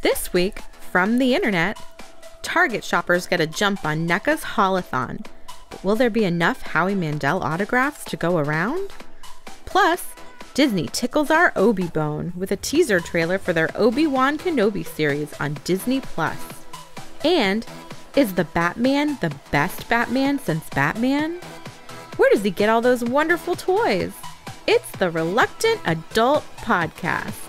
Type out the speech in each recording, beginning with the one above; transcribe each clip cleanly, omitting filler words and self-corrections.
This week, from the internet, Target shoppers get a jump on NECA's Haul-a-thon. But will there be enough Howie Mandel autographs to go around? Plus, Disney tickles our Obi-bone with a teaser trailer for their Obi-Wan Kenobi series on Disney+. And, is the Batman the best Batman since Batman? Where does he get all those wonderful toys? It's the Reluctant Adult Podcast.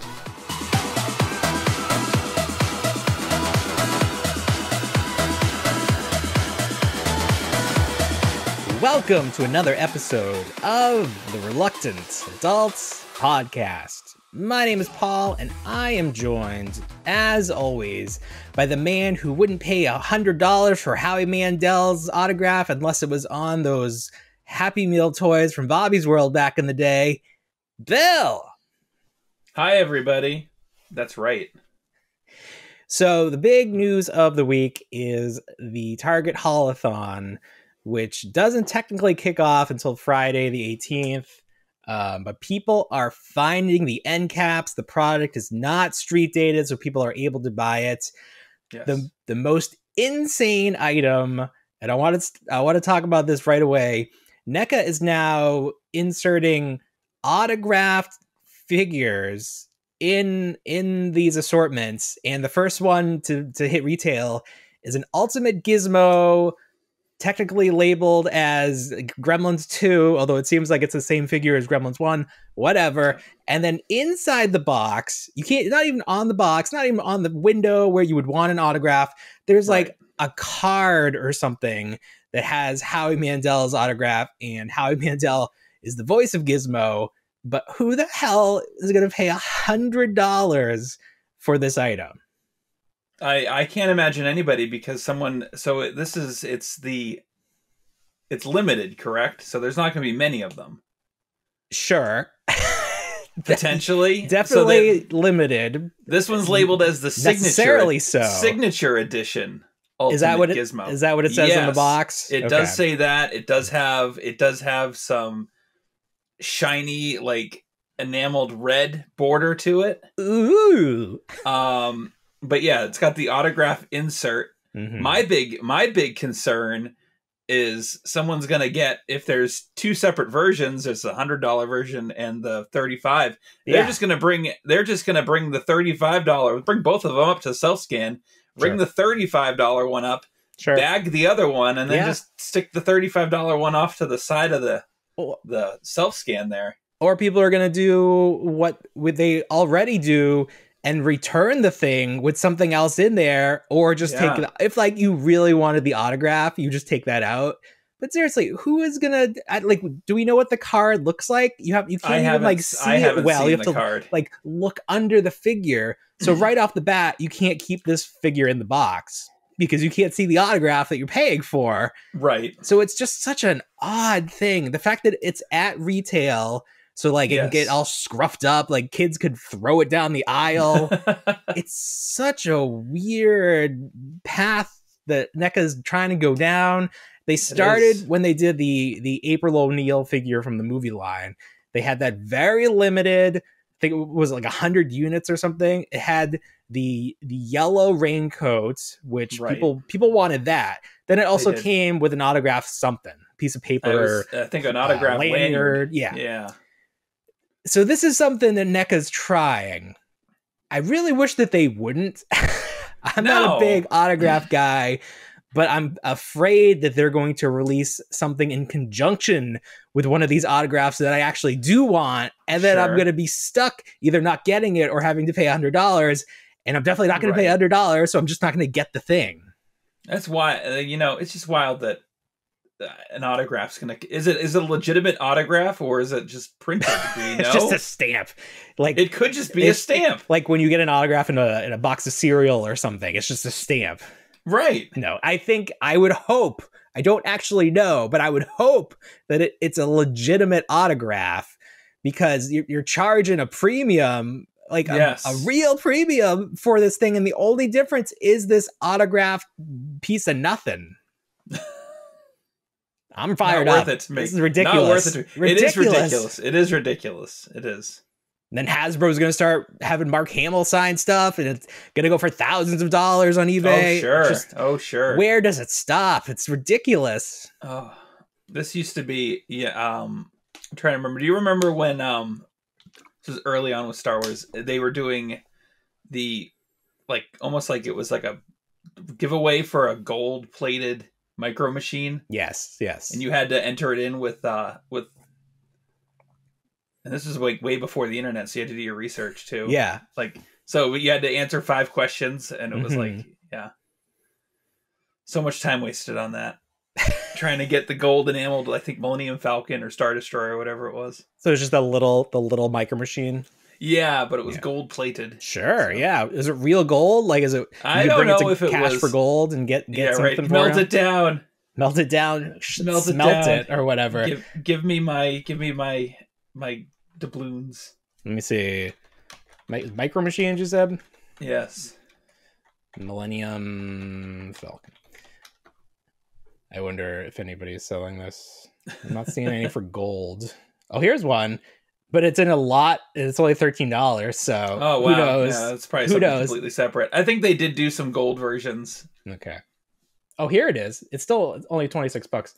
Welcome to another episode of the Reluctant Adults Podcast. My name is Paul, and I am joined, as always, by the man who wouldn't pay $100 for Howie Mandel's autograph unless it was on those Happy Meal toys from Bobby's World back in the day, Bill. Hi, everybody. That's right. So the big news of the week is the Target Haulathon, which doesn't technically kick off until Friday the 18th. But people are finding the end caps. The product is not street dated, so people are able to buy it. Yes. The most insane item, and I want to talk about this right away. NECA is now inserting autographed figures in these assortments, and the first one to hit retail is an Ultimate Gizmo, technically labeled as Gremlins 2, although it seems like it's the same figure as Gremlins 1, whatever. And then inside the box, you can't, not even on the box, not even on the window where you would want an autograph, there's like a card or something that has Howie Mandel's autograph, and Howie Mandel is the voice of Gizmo. But who the hell is going to pay $100 for this item? I can't imagine anybody, because someone, so it's limited, correct? So there's not going to be many of them. Sure. Potentially. Definitely so limited. This one's labeled as the signature edition. Ultimate Is that what Gizmo. Is that what it says in the box? It does say that. It does have some shiny, like, enameled red border to it. Ooh. But yeah, it's got the autograph insert. Mm-hmm. My big concern is someone's gonna get, if there's two separate versions, there's the $100 version and the $35. Yeah. They're just gonna bring the $35. Bring both of them up to self scan. Bring the $35 one up. Sure. Bag the other one, and then just stick the $35 one off to the side of the self scan there. Or people are gonna do what would they already do and return the thing with something else in there, or just take it. If like you really wanted the autograph, you just take that out. But seriously, who is gonna like? Do we know what the card looks like? You can't even like see it well. You have to card. Like look under the figure. So right off the bat, you can't keep this figure in the box because you can't see the autograph that you're paying for. Right. So it's just such an odd thing. The fact that it's at retail, so like it can get all scruffed up, like kids could throw it down the aisle. It's such a weird path that NECA's trying to go down. They started when they did the April O'Neil figure from the movie line. They had that very limited, I think it was like 100 units or something. It had the yellow raincoat, which people wanted that. Then it also came with an autograph something, piece of paper. I think an autograph lanyard. Yeah. So this is something that NECA's trying. I really wish that they wouldn't. I'm not a big autograph guy, but I'm afraid that they're going to release something in conjunction with one of these autographs that I actually do want, and then I'm going to be stuck either not getting it or having to pay $100, and I'm definitely not going to pay $100, so I'm just not going to get the thing. That's why, it's just wild that an autograph's gonna is it a legitimate autograph, or is it just printed? Do you know? It's just a stamp. Like it could just be a stamp. Like when you get an autograph in a box of cereal or something, it's just a stamp. Right. No, I would hope, I don't actually know, but I would hope that it's a legitimate autograph, because you're charging a premium, like a real premium for this thing, and the only difference is this autographed piece of nothing. I'm fired up. Not worth it to me. This is ridiculous. Not worth it to me. It is ridiculous. It is ridiculous. It is. Then Hasbro's going to start having Mark Hamill sign stuff, and it's going to go for thousands of dollars on eBay. Oh, sure. Where does it stop? It's ridiculous. Oh, this used to be, I'm trying to remember. Do you remember when, this was early on with Star Wars, they were doing the, like, almost like it was like a giveaway for a gold-plated Micro Machine? Yes. And you had to enter it in with and this was like way before the internet, so you had to do your research too. Yeah. Like, so you had to answer 5 questions, and it was like, yeah. So much time wasted on that. Trying to get the gold enameled, I think, Millennium Falcon or Star Destroyer or whatever it was. So it's just the little Micro Machine? Yeah, but it was gold plated. Sure, so. Yeah. Is it real gold? Like, is it? I don't know if it cash was for gold and get something for Melt it down. Melt it down. Smelt it or whatever. Give me my doubloons. Let me see. Micro Machines, you said? Yes. Millennium Falcon. I wonder if anybody's selling this. I'm not seeing any for gold. Oh, here's one. But it's in a lot. It's only $13. So oh, wow. Who knows? Yeah, that's probably something completely separate. I think they did do some gold versions. Okay. Oh, here it is. It's still only $26.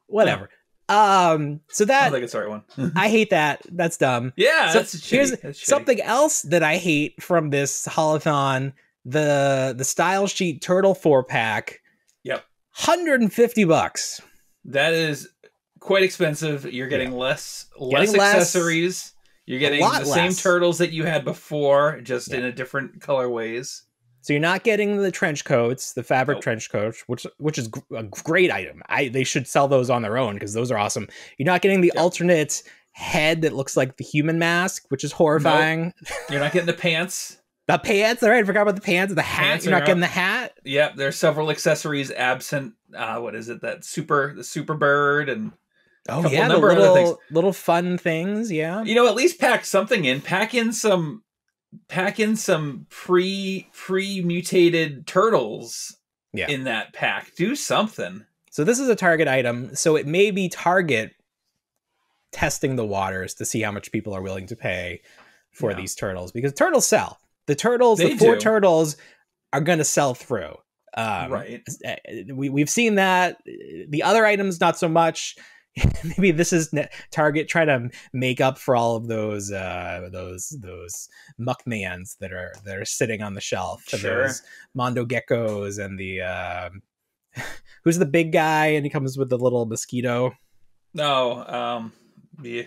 Whatever. So that I think it's the right one. I hate that. That's dumb. Yeah, so that's shitty. Here's something else that I hate from this Haulathon: the style sheet turtle 4-pack. Yep, $150. That is quite expensive. You're getting less accessories. You're getting the same turtles that you had before, just in a different colorways. So you're not getting the trench coats, the fabric trench coats, which is a great item. They should sell those on their own because those are awesome. You're not getting the alternate head that looks like the human mask, which is horrifying. Nope. You're not getting the pants. The pants, all right. I forgot about the pants. The hat. You're not getting the hat. Yep. There's several accessories absent. What is it? The super bird and the little fun things. Yeah. At least pack something in. Pack in some pre-mutated turtles in that pack. Do something. So this is a Target item. So it may be Target testing the waters to see how much people are willing to pay for these turtles, because turtles sell. The 4 turtles are going to sell through. Right. We've seen that. The other items, not so much. Maybe this is Target trying to make up for all of those Muckmans that are sitting on the shelf. Sure. Those Mondo Geckos and the who's the big guy and he comes with the little mosquito. No, yeah,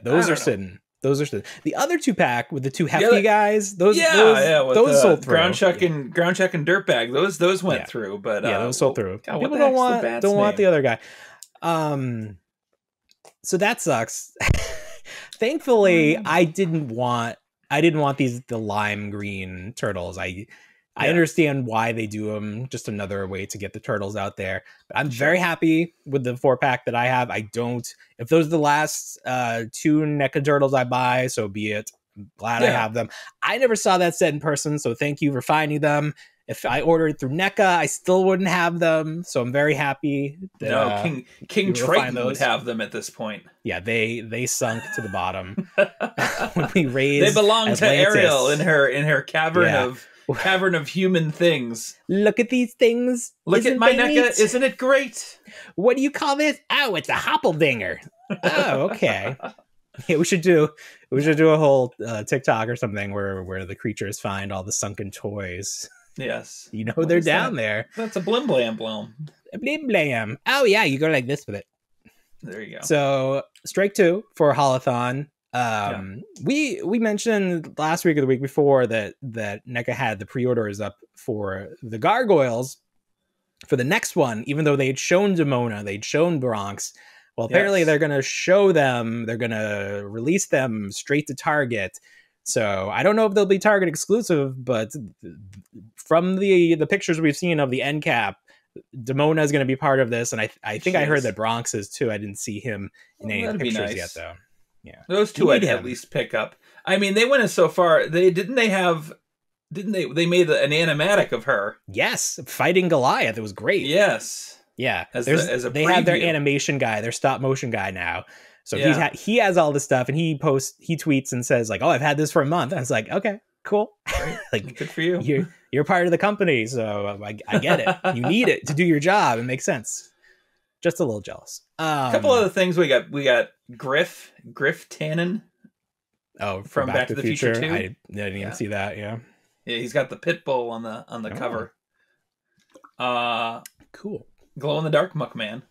those are sitting. Those are sitting. The other 2-pack with the 2 hefty guys. Those sold through. Ground check and Dirtbag. Those went through, but those sold through. God, people don't want the other guy. So that sucks. Thankfully, I didn't want the lime green turtles. I understand why they do them. Just another way to get the turtles out there. But I'm very happy with the 4-pack that I have. If those are the last 2 NECA turtles I buy, so be it. I'm glad I have them. I never saw that set in person, so thank you for finding them. If I ordered through NECA, I still wouldn't have them, so I'm very happy. That, King Triton would have them at this point. Yeah, they sunk to the bottom when we raised. They belong Atlantis. To Ariel in her cavern of human things. Look at these things. Look at my NECA. Isn't it great? What do you call this? Oh, it's a hoppeldinger. Oh, okay. Yeah, we should do a whole TikTok or something where the creatures find all the sunken toys. Yes. They're down there. That's a blim blam blom. A blim blam. Oh yeah, you go like this with it. There you go. So strike 2 for Haulathon. We mentioned last week or the week before that NECA had the pre-orders up for the gargoyles for the next one, even though they'd shown Demona, they'd shown Bronx. Well, apparently they're going to show them, they're going to release them straight to Target. So I don't know if they'll be Target exclusive, but from the pictures we've seen of the end cap, Demona is going to be part of this, and I think I heard that Bronx is too. I didn't see him in any of the pictures yet, though. Yeah, those two I'd at least pick up. I mean, they went so far. They made an animatic of her. Yes, fighting Goliath. It was great. Yes. Yeah, as a they have their animation guy, their stop motion guy now. So he has all this stuff, and he tweets and says like, "Oh, I've had this for a month." And I was like, "Okay, cool." Like, good for you. You're part of the company, so I get it. You need it to do your job. It makes sense. Just a little jealous. A couple other things we got Griff Tannen. Oh, from Back to the Future 2. I didn't even see that. Yeah, he's got the pit bull on the cover. Cool. Glow in the dark Muckman.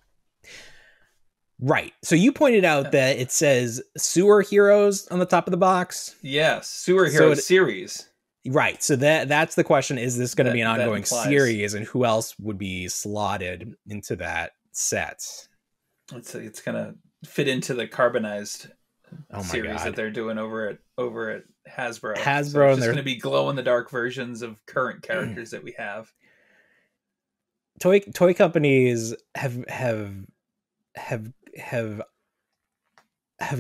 Right. So you pointed out that it says Sewer Heroes on the top of the box. Yes, Sewer Heroes series. Right. So that's the question. Is this going to be an ongoing series, and who else would be slotted into that set? It's going to fit into the carbonized series that they're doing over at Hasbro. So it's just going to be glow in the dark versions of current characters that we have. Toy companies have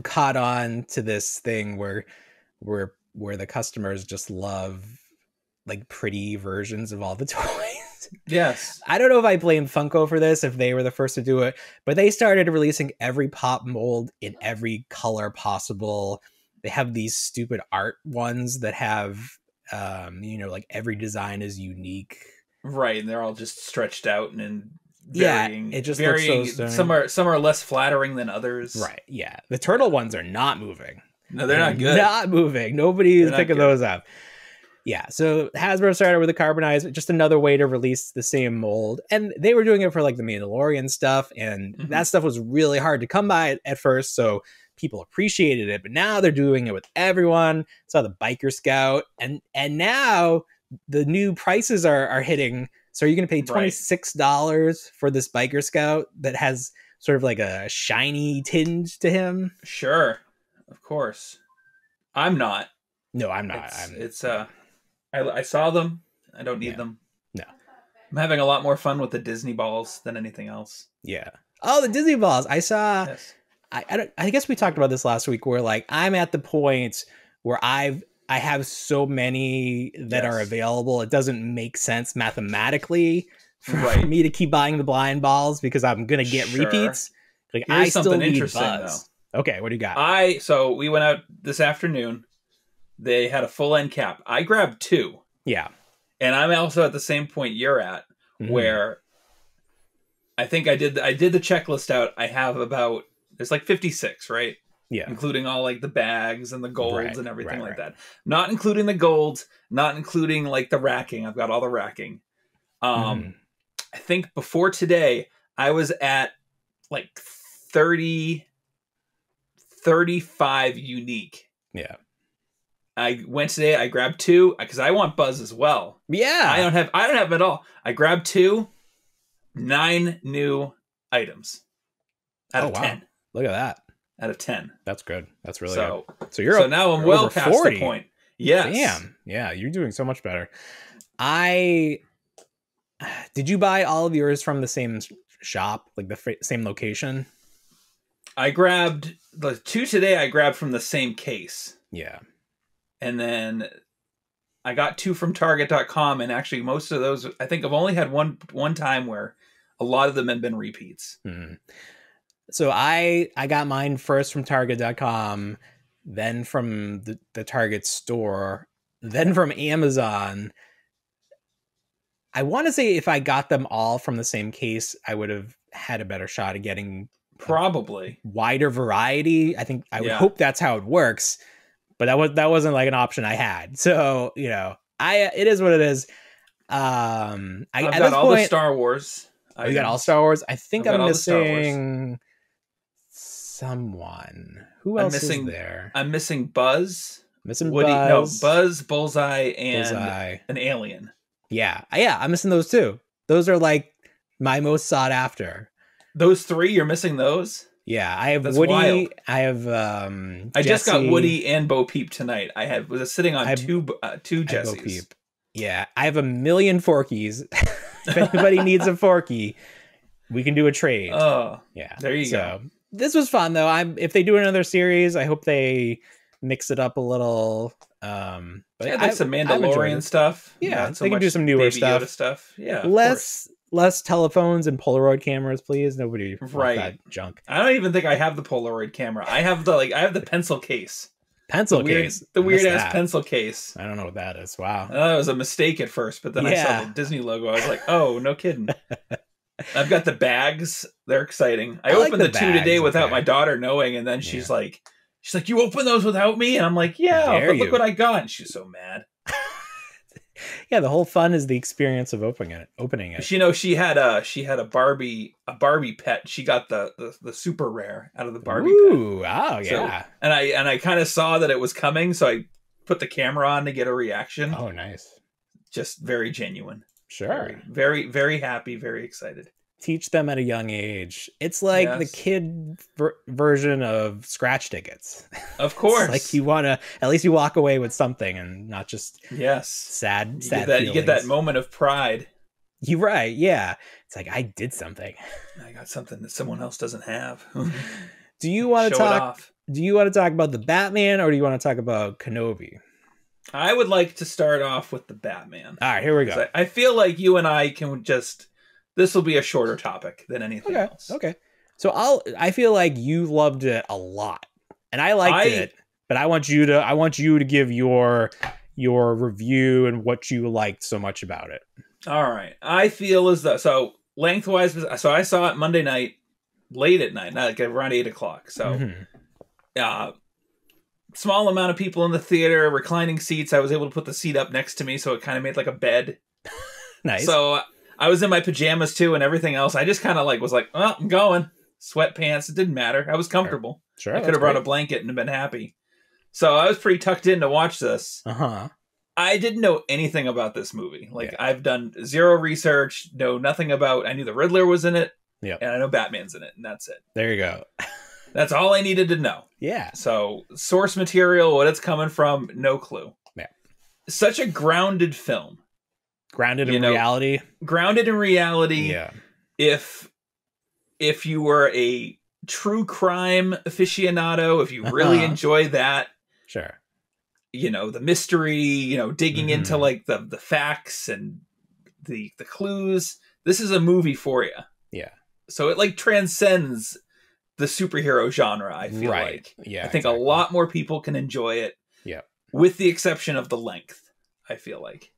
caught on to this thing where the customers just love like pretty versions of all the toys. Yes. I don't know if I blame Funko for this, if they were the first to do it, but they started releasing every pop mold in every color possible. They have these stupid art ones that have like every design is unique. Right, and they're all just stretched out and in varying. It just looks so stunning. Some are less flattering than others. Right. Yeah. The turtle ones are not moving. No, they're not good. Not moving. Nobody is picking those up. Yeah. So Hasbro started with the carbonized, just another way to release the same mold, and they were doing it for like the Mandalorian stuff, and that stuff was really hard to come by at first. So people appreciated it, but now they're doing it with everyone. Saw the Biker Scout, and now the new prices are hitting. So are you going to pay $26 for this Biker Scout that has sort of like a shiny tinge to him? Sure, of course. I'm not. No, I'm not. I saw them. I don't need them. No. I'm having a lot more fun with the Disney balls than anything else. Yeah. Oh, the Disney balls. I saw. Yes. I guess we talked about this last week, where like I'm at the point where I have so many that are available. It doesn't make sense mathematically for me to keep buying the blind balls because I'm going to get repeats. Like Here's I still need Buzz. Though. Okay, what do you got? So we went out this afternoon. They had a full end cap. I grabbed 2. Yeah. And I'm also at the same point you're at, where I think I did the checklist out. I have there's like 56, right? Yeah. Including all like the bags and the golds and everything like that. Not including the golds, not including like the racking. I've got all the racking. I think before today, I was at like 35 unique. Yeah. I went today, I grabbed 2 because I want Buzz as well. Yeah. I don't have them at all. I grabbed 2, 9 new items out of 10. Look at that. Out of 10. That's good. That's really good. So now I'm well past 40. The point. Yes. Damn. Yeah, you're doing so much better. Did you buy all of yours from the same shop, like the same location? I grabbed the 2 today. I grabbed from the same case. Yeah. And then I got 2 from Target.com, and actually most of those, I think I've only had one time where a lot of them have been repeats. So I got mine first from Target.com, then from the Target store, then from Amazon. I want to say if I got them all from the same case, I would have had a better shot at getting probably wider variety. I think I would hope that's how it works, but that wasn't like an option I had. So, it is what it is. I've got all the Star Wars. You got all Star Wars? I think I'm missing someone. Who else is there? I'm missing Buzz. Missing Woody. Buzz. No, Buzz, Bullseye, and an alien. Yeah. I'm missing those 2. Those are like my most sought after. Those 3, you're missing those? Yeah, I have Woody. Wild. I have I just got Woody and Bo Peep tonight. I was sitting on two Jessies. Yeah, I have a million Forkies. If anybody needs a Forky, we can do a trade. Oh, yeah. There you go. This was fun though. If they do another series, I hope they mix it up a little. But like some Mandalorian stuff. Yeah, they can do some newer stuff. Yeah, less less telephones and Polaroid cameras, please. Nobody wants that junk. I don't even think I have the Polaroid camera. I have the pencil case. The weird ass pencil case. I don't know what that is. Wow. That was a mistake at first, but then I saw the Disney logo. I was like, oh, no kidding. I've got the bags. They're exciting. I opened the two today without my daughter knowing, and then she's like, you open those without me? And I'm like, yeah, but look what I got. And she's so mad. Yeah, the whole fun is the experience of opening it. She had a Barbie pet. She got the super rare out of the Barbie pet. Oh yeah. So, and I kind of saw that it was coming, so I put the camera on to get a reaction. Oh, nice. Just very genuine. Sure. Very, very, very happy, very excited. Teach them at a young age. It's like the kid version of scratch tickets. Of course. Like you want to, at least you walk away with something and not just sad you get that moment of pride. You're right. Yeah. It's like, I did something. I got something that someone else doesn't have. Do you want to talk about the Batman, or do you want to talk about Kenobi? I would like to start off with the Batman. All right, here we go. I feel like you and I can this will be a shorter topic than anything else. Okay. So I feel like you loved it a lot, and I liked it, but I want you to give your review and what you liked so much about it. All right. I feel as though, so lengthwise, so I saw it Monday night, late at night, like around 8:00. So, small amount of people in the theater, reclining seats. I was able to put the seat up next to me, so it kind of made like a bed. Nice. So I was in my pajamas too, and everything else. I just kind of was like, oh, I'm going. Sweatpants. It didn't matter. I was comfortable. Sure. I could have brought a blanket and been happy. So I was pretty tucked in to watch this. I didn't know anything about this movie. I've done zero research, nothing about. I knew the Riddler was in it. Yeah. And I know Batman's in it, and that's it. There you go. That's all I needed to know. Yeah. So source material, what it's coming from, no clue. Yeah. Such a grounded film. Grounded in reality. Grounded in reality. Yeah. If you were a true crime aficionado, if you really enjoy that. Sure. The mystery, digging into the facts and the clues. This is a movie for you. Yeah. So it transcends the superhero genre, I feel like. Yeah. I think a lot more people can enjoy it. Yeah. With the exception of the length, I feel like.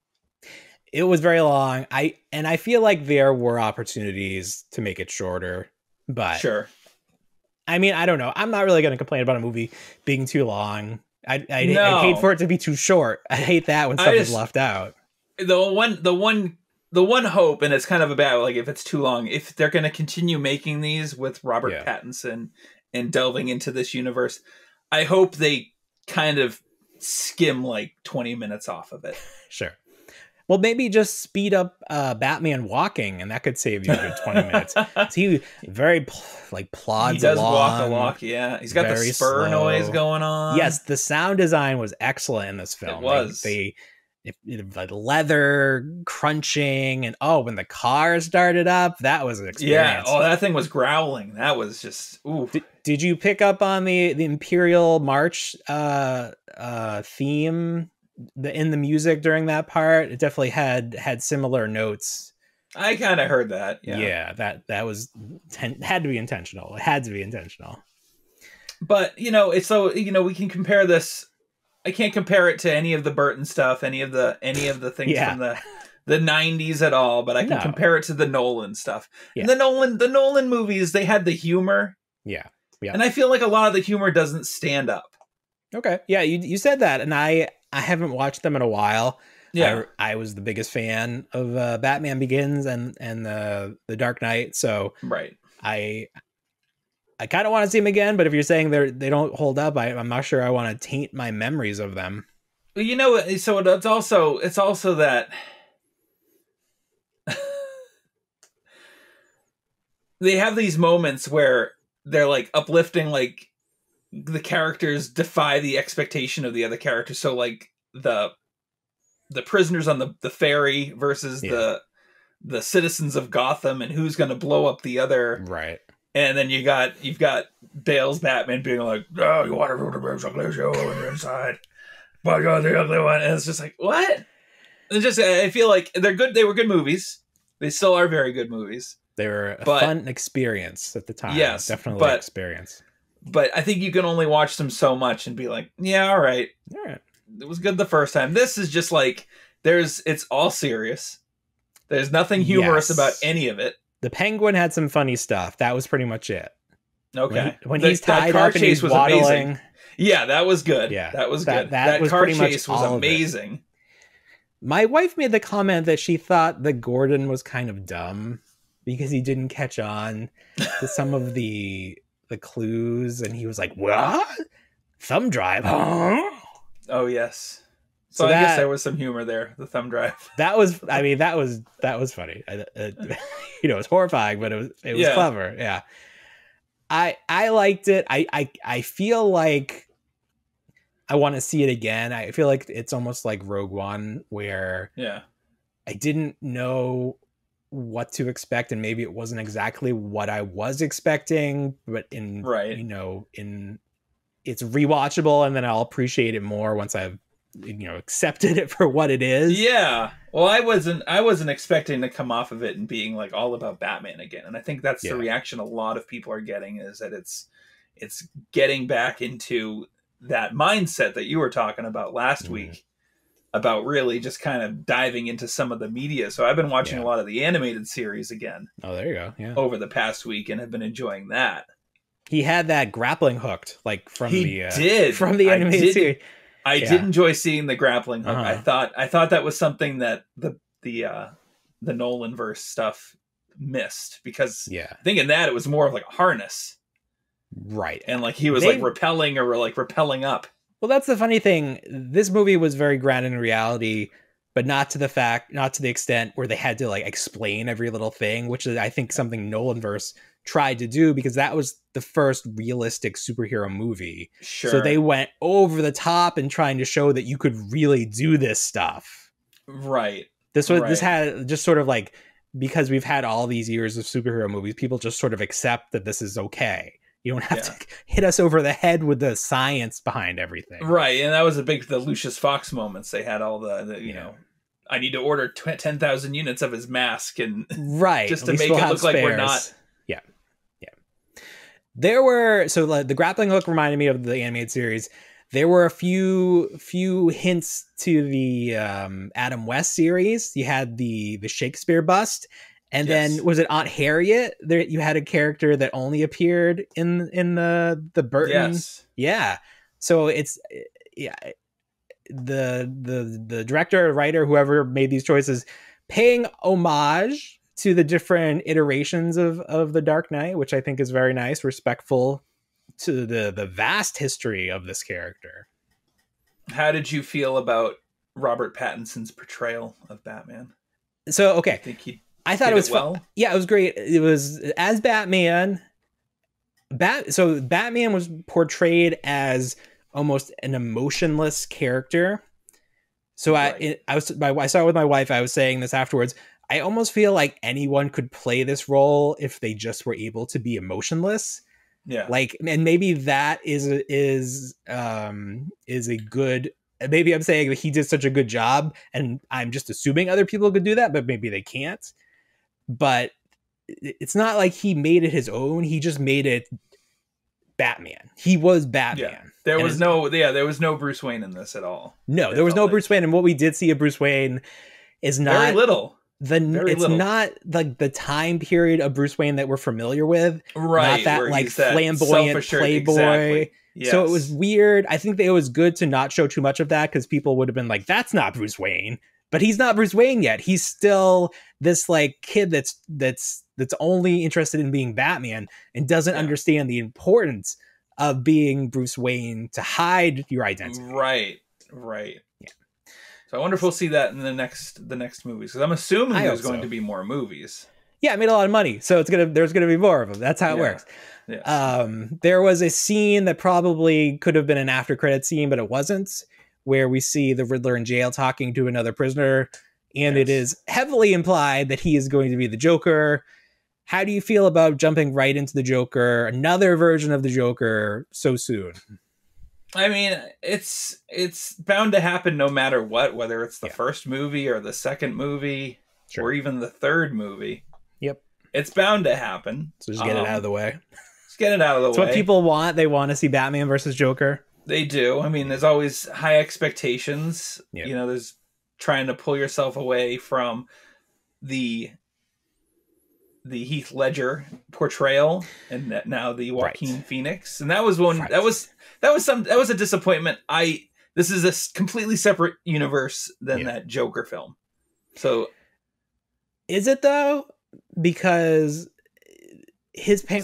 It was very long. I feel like there were opportunities to make it shorter, but sure. I mean, I don't know. I'm not really going to complain about a movie being too long. I hate for it to be too short. I hate that when stuff is left out. The one hope, and it's kind of about if it's too long, if they're going to continue making these with Robert Pattinson and delving into this universe, I hope they kind of skim 20 minutes off of it. Sure. Well, maybe just speed up Batman walking, and that could save you a good 20 minutes. He very plods along. He does walk, yeah. He's got the spur noise going on. Yes, the sound design was excellent in this film. It was. Like leather crunching, and when the car started up, that was an experience. Yeah, that thing was growling. That was just ooh. Did you pick up on the Imperial March theme in the music during that part? It definitely had similar notes. I kind of heard that. Yeah, that was had to be intentional. It had to be intentional. But it's so we can compare this. I can't compare it to any of the Burton stuff, any of the things from the 90s at all, but I can compare it to the Nolan stuff. Yeah. And the Nolan movies, they had the humor. Yeah. Yeah. And I feel like a lot of the humor doesn't stand up. Okay. Yeah, you said that, and I haven't watched them in a while. Yeah. I was the biggest fan of Batman Begins and the Dark Knight, so right. I kind of want to see them again, but if you're saying they don't hold up, I'm not sure I want to taint my memories of them. So it's also that they have these moments where they're uplifting, the characters defy the expectation of the other characters. So the prisoners on the ferry versus the citizens of Gotham, and who's going to blow up the other. Right. And then you've got Bale's Batman being like, "Oh, you want to ruin the ugly show on the inside, but you're the ugly one." And it's just what? It's just I feel like they're good. They were good movies. They still are very good movies. They were a fun experience at the time. Yes, definitely an experience. But I think you can only watch them so much and be like, yeah, all right. It was good the first time. This is just like, it's all serious. There's nothing humorous about any of it. The penguin had some funny stuff. That was pretty much it. Okay. When he's tied up and he's waddling. Amazing. Yeah, that was good. Yeah, that was good. That car chase was amazing. My wife made the comment that she thought that Gordon was kind of dumb because he didn't catch on to some of the clues, and he was like, "What? Thumb drive? Huh?" Oh yes. So I guess there was some humor there. The thumb drive. That was funny. It's horrifying, but it was clever. Yeah. I liked it. I feel like I want to see it again. I feel like it's almost like Rogue One, where I didn't know what to expect, and maybe it wasn't exactly what I was expecting, but it's rewatchable, and then I'll appreciate it more once I've accepted it for what it is. Yeah. Well, I wasn't expecting to come off of it and being like all about Batman again. And I think that's the reaction a lot of people are getting, is that it's getting back into that mindset that you were talking about last week, about really just kind of diving into some of the media. So I've been watching a lot of the animated series again. Oh, there you go. Yeah. Over the past week, and have been enjoying that. He had that grappling hooked, like from the animated series. I did enjoy seeing the grappling hook. I thought that was something that the Nolanverse stuff missed, because I think in that it was more of like a harness, right? And like he was like repelling up. Well, that's the funny thing. This movie was very grounded in reality, but not to the extent where they had to like explain every little thing, which is, I think, something Nolanverse tried to do, because that was the first realistic superhero movie. Sure. So they went over the top and trying to show that you could really do this stuff. Right. This had just sort of like, because we've had all these years of superhero movies, people just sort of accept that this is okay. You don't have to hit us over the head with the science behind everything. Right. And that was the Lucius Fox moments. They had all the I need to order 10,000 units of his mask, and just to make it look like we're not. There were, the grappling hook reminded me of the animated series. There were a few hints to the Adam West series. You had the Shakespeare bust, and then was it Aunt Harriet? There you had a character that only appeared in the Burton. Yes. Yeah. So it's the director or writer, whoever made these choices, paying homage to the different iterations of the Dark Knight, which I think is very nice, respectful to the vast history of this character. How did you feel about Robert Pattinson's portrayal of Batman? So, okay. I thought it was well. Yeah, it was great. It was as Batman. So Batman was portrayed as almost an emotionless character. So I saw it with my wife. I was saying this afterwards. I almost feel like anyone could play this role if they just were able to be emotionless. Yeah. Like, and maybe that is a good, maybe I'm saying that he did such a good job and I'm just assuming other people could do that, but maybe they can't. But it's not like he made it his own. He just made it Batman. He was Batman. Yeah. There was no Bruce Wayne in this at all. No, there was no Bruce Wayne. And what we did see of Bruce Wayne is not very little. Not like the time period of Bruce Wayne that we're familiar with. Right. Not that like flamboyant playboy. Exactly. Yes. So it was weird. I think that it was good to not show too much of that, because people would have been like, that's not Bruce Wayne. But he's not Bruce Wayne yet. He's still this like kid that's only interested in being Batman and doesn't understand the importance of being Bruce Wayne to hide your identity. Right. Yeah. So I wonder if we'll see that in the next movies, because I'm assuming there's going to be more movies. Yeah, I made a lot of money, so there's gonna be more of them. That's how it works. Yes. There was a scene that probably could have been an after credit scene, but it wasn't, where we see the Riddler in jail talking to another prisoner, and it is heavily implied that he is going to be the Joker. How do you feel about jumping right into the Joker, another version of the Joker, so soon? I mean, it's bound to happen no matter what, whether it's the first movie or the second movie. or even the third movie. Yep. It's bound to happen. So just get it out of the way. Just get it out of the way. It's what people want. They want to see Batman versus Joker. They do. I mean, there's always high expectations. Yep. You know, there's trying to pull yourself away from the Heath Ledger portrayal, and now the Joaquin Phoenix, and that was one that was a disappointment. This is a completely separate universe than that Joker film. So, is it though? Because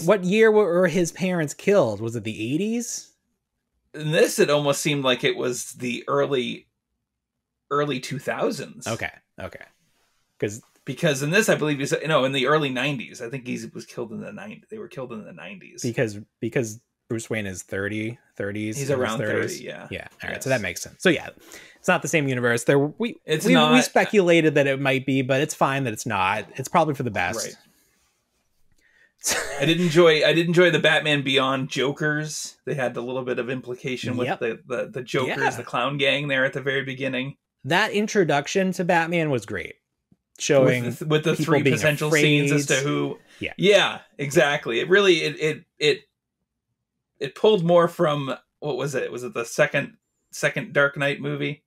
what year were his parents killed? Was it the 80s? In this, it almost seemed like it was the early 2000s. Okay. Because in this, I believe in the early 90s. I think he was killed in the 90s. They were killed in the 90s. Because Bruce Wayne is 30s. He's around 30, yeah. Yeah. All right. So that makes sense. So yeah, it's not the same universe. We speculated that it might be, but it's fine that it's not. It's probably for the best. Right. I did enjoy the Batman Beyond Jokers. They had a little bit of implication with the Jokers, the clown gang there at the very beginning. That introduction to Batman was great. Showing with the three potential scenes as to who. Yeah, exactly. It really it pulled more from, what was it? Was it the second Dark Knight movie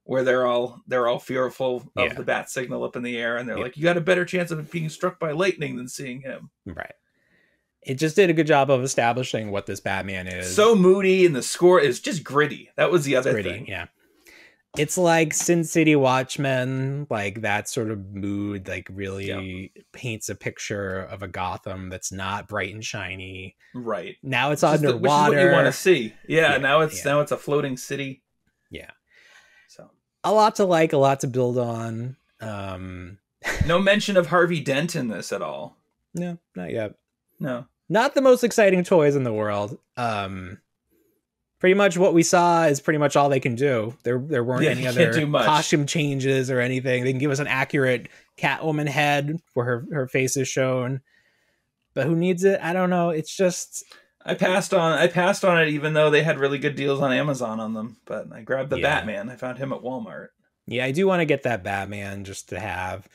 where they're all fearful of the bat signal up in the air, and they're like, you got a better chance of being struck by lightning than seeing him. Right. It just did a good job of establishing what this Batman is. So moody, and the score is just gritty. That was the other thing. Yeah. It's like Sin City Watchmen, like that sort of mood, like really paints a picture of a Gotham that's not bright and shiny. Right. Now it's underwater. Which is what you want to see. Yeah. Now it's a floating city. Yeah. So a lot to like, a lot to build on. No mention of Harvey Dent in this at all. No, not yet. No. Not the most exciting toys in the world. Pretty much what we saw is pretty much all they can do. There weren't any other costume changes or anything. They can give us an accurate Catwoman head where her face is shown. But who needs it? I don't know. It's just... I passed on it even though they had really good deals on Amazon on them. But I grabbed the Batman. I found him at Walmart. Yeah, I do want to get that Batman just to have...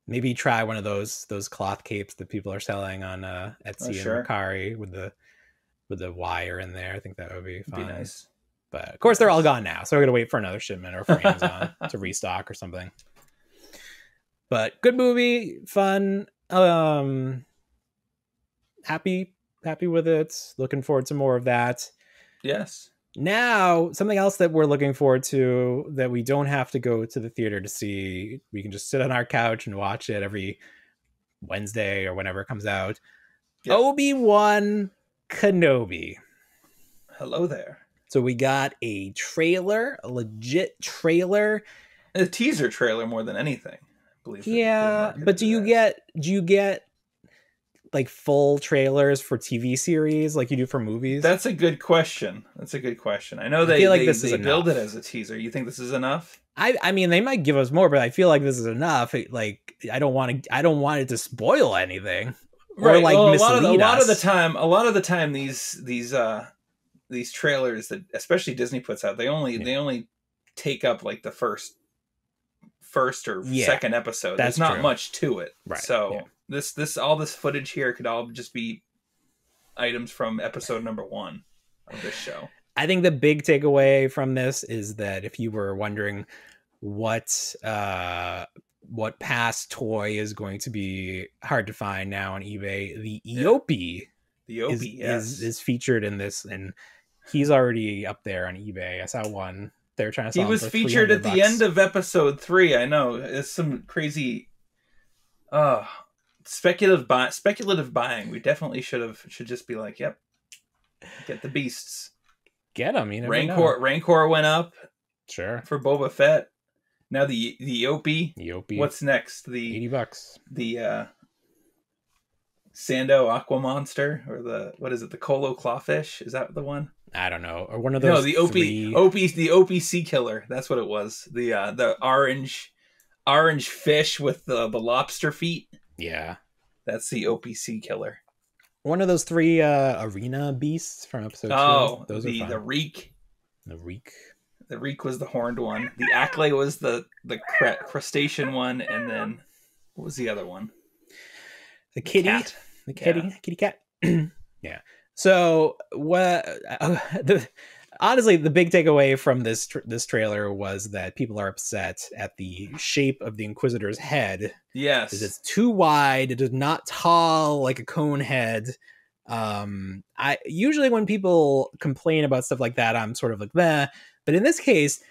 Maybe try one of those cloth capes that people are selling on Etsy and Mercari with the wire in there. I think that would be fun. Be nice. But of course they're all gone now, so we're gonna wait for another shipment or for Amazon to restock or something. But good movie, fun. Happy with it. Looking forward to more of that. Yes. Now, something else that we're looking forward to that we don't have to go to the theater to see. We can just sit on our couch and watch it every Wednesday or whenever it comes out. Yep. Obi-Wan Kenobi. Hello there. So we got a trailer, a legit trailer. A teaser trailer more than anything, I believe. Yeah, but do you get like full trailers for TV series like you do for movies? That's a good question. I know they build it as a teaser. You think this is enough? I mean, they might give us more, but I feel like this is enough. Like, I don't want it to spoil anything. Right. Or like mislead us. A lot of the time these trailers that especially Disney puts out, they only take up like the first or second episode. There's not much to it. Right. So all this footage here could all just be items from episode number 1 of this show. I think the big takeaway from this is that if you were wondering what past toy is going to be hard to find now on eBay, the Eopie is featured in this, and he's already up there on eBay. I saw one. They're trying to sell him for $300. He was featured at the end of episode 3. I know. It's some crazy speculative buying. We definitely should just be like, yep, get the beasts. Get them. You never know. Rancor went up. Sure. For Boba Fett. Now the Eopie. What's next? The $80. The Sando Aqua Monster, or the Colo Clawfish? Is that the one? I don't know. Or one of those. No, the Opie Sea Killer. That's what it was. The orange fish with the lobster feet. Yeah. That's the Opie Sea Killer. One of those 3 arena beasts from episode 2. Oh, those are fun. The Reek. The Reek. The Reek was the horned one. The Acklay was the crustacean one, and then what was the other one? The kitty. Cat. The kitty cat. Yeah. So what? Honestly, the big takeaway from this trailer was that people are upset at the shape of the Inquisitor's head. Yes, it's too wide. It is not tall like a cone head. I usually when people complain about stuff like that, I'm sort of like, meh. But in this case,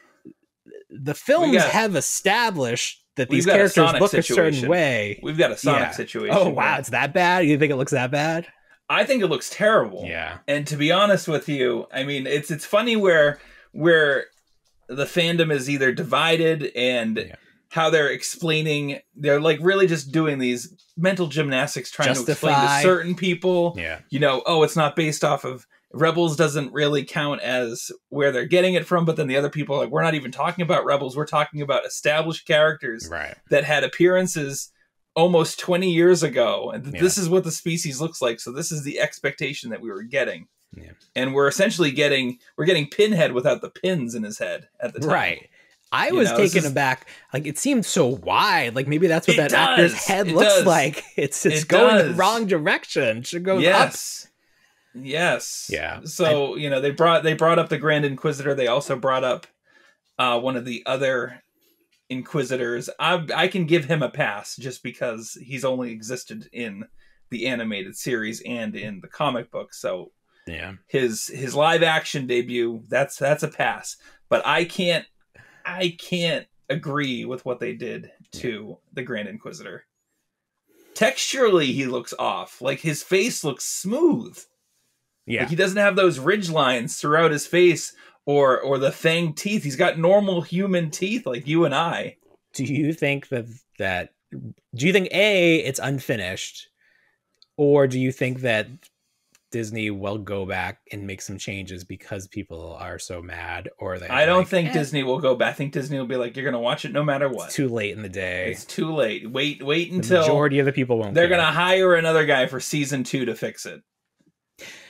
the films have established that these characters look a certain way. We've got a Sonic situation. Oh wow, it's that bad? You think it looks that bad? I think it looks terrible. Yeah. And to be honest with you, I mean, it's funny where the fandom is either divided and how they're explaining, they're like really just doing these mental gymnastics trying to explain to certain people, you know, oh, it's not based off of Rebels doesn't really count as where they're getting it from, but then the other people are like, we're not even talking about Rebels, we're talking about established characters that had appearances almost 20 years ago, and this is what the species looks like, so this is the expectation that we were getting. And we're essentially getting Pinhead without the pins in his head at the time. I was taken aback. Like, it seemed so wide. Like, maybe that's what that actor's head looks like. It's going in the wrong direction. It should go up. Yes. Yeah. So, you know, they brought up the Grand Inquisitor. They also brought up one of the other Inquisitors. I can give him a pass just because he's only existed in the animated series and in the comic book. So his live action debut, that's a pass. But I can't agree with what they did to the Grand Inquisitor. Texturally, he looks off. Like, his face looks smooth. Yeah. Like, he doesn't have those ridge lines throughout his face or the fanged teeth. He's got normal human teeth like you and I. Do you think do you think A, it's unfinished, or do you think that Disney will go back and make some changes because people are so mad? Or I don't think Disney will go back. I think Disney will be like, you're going to watch it no matter what. It's too late in the day. It's too late. Wait until the majority of the people won't. They're going to hire another guy for season 2 to fix it.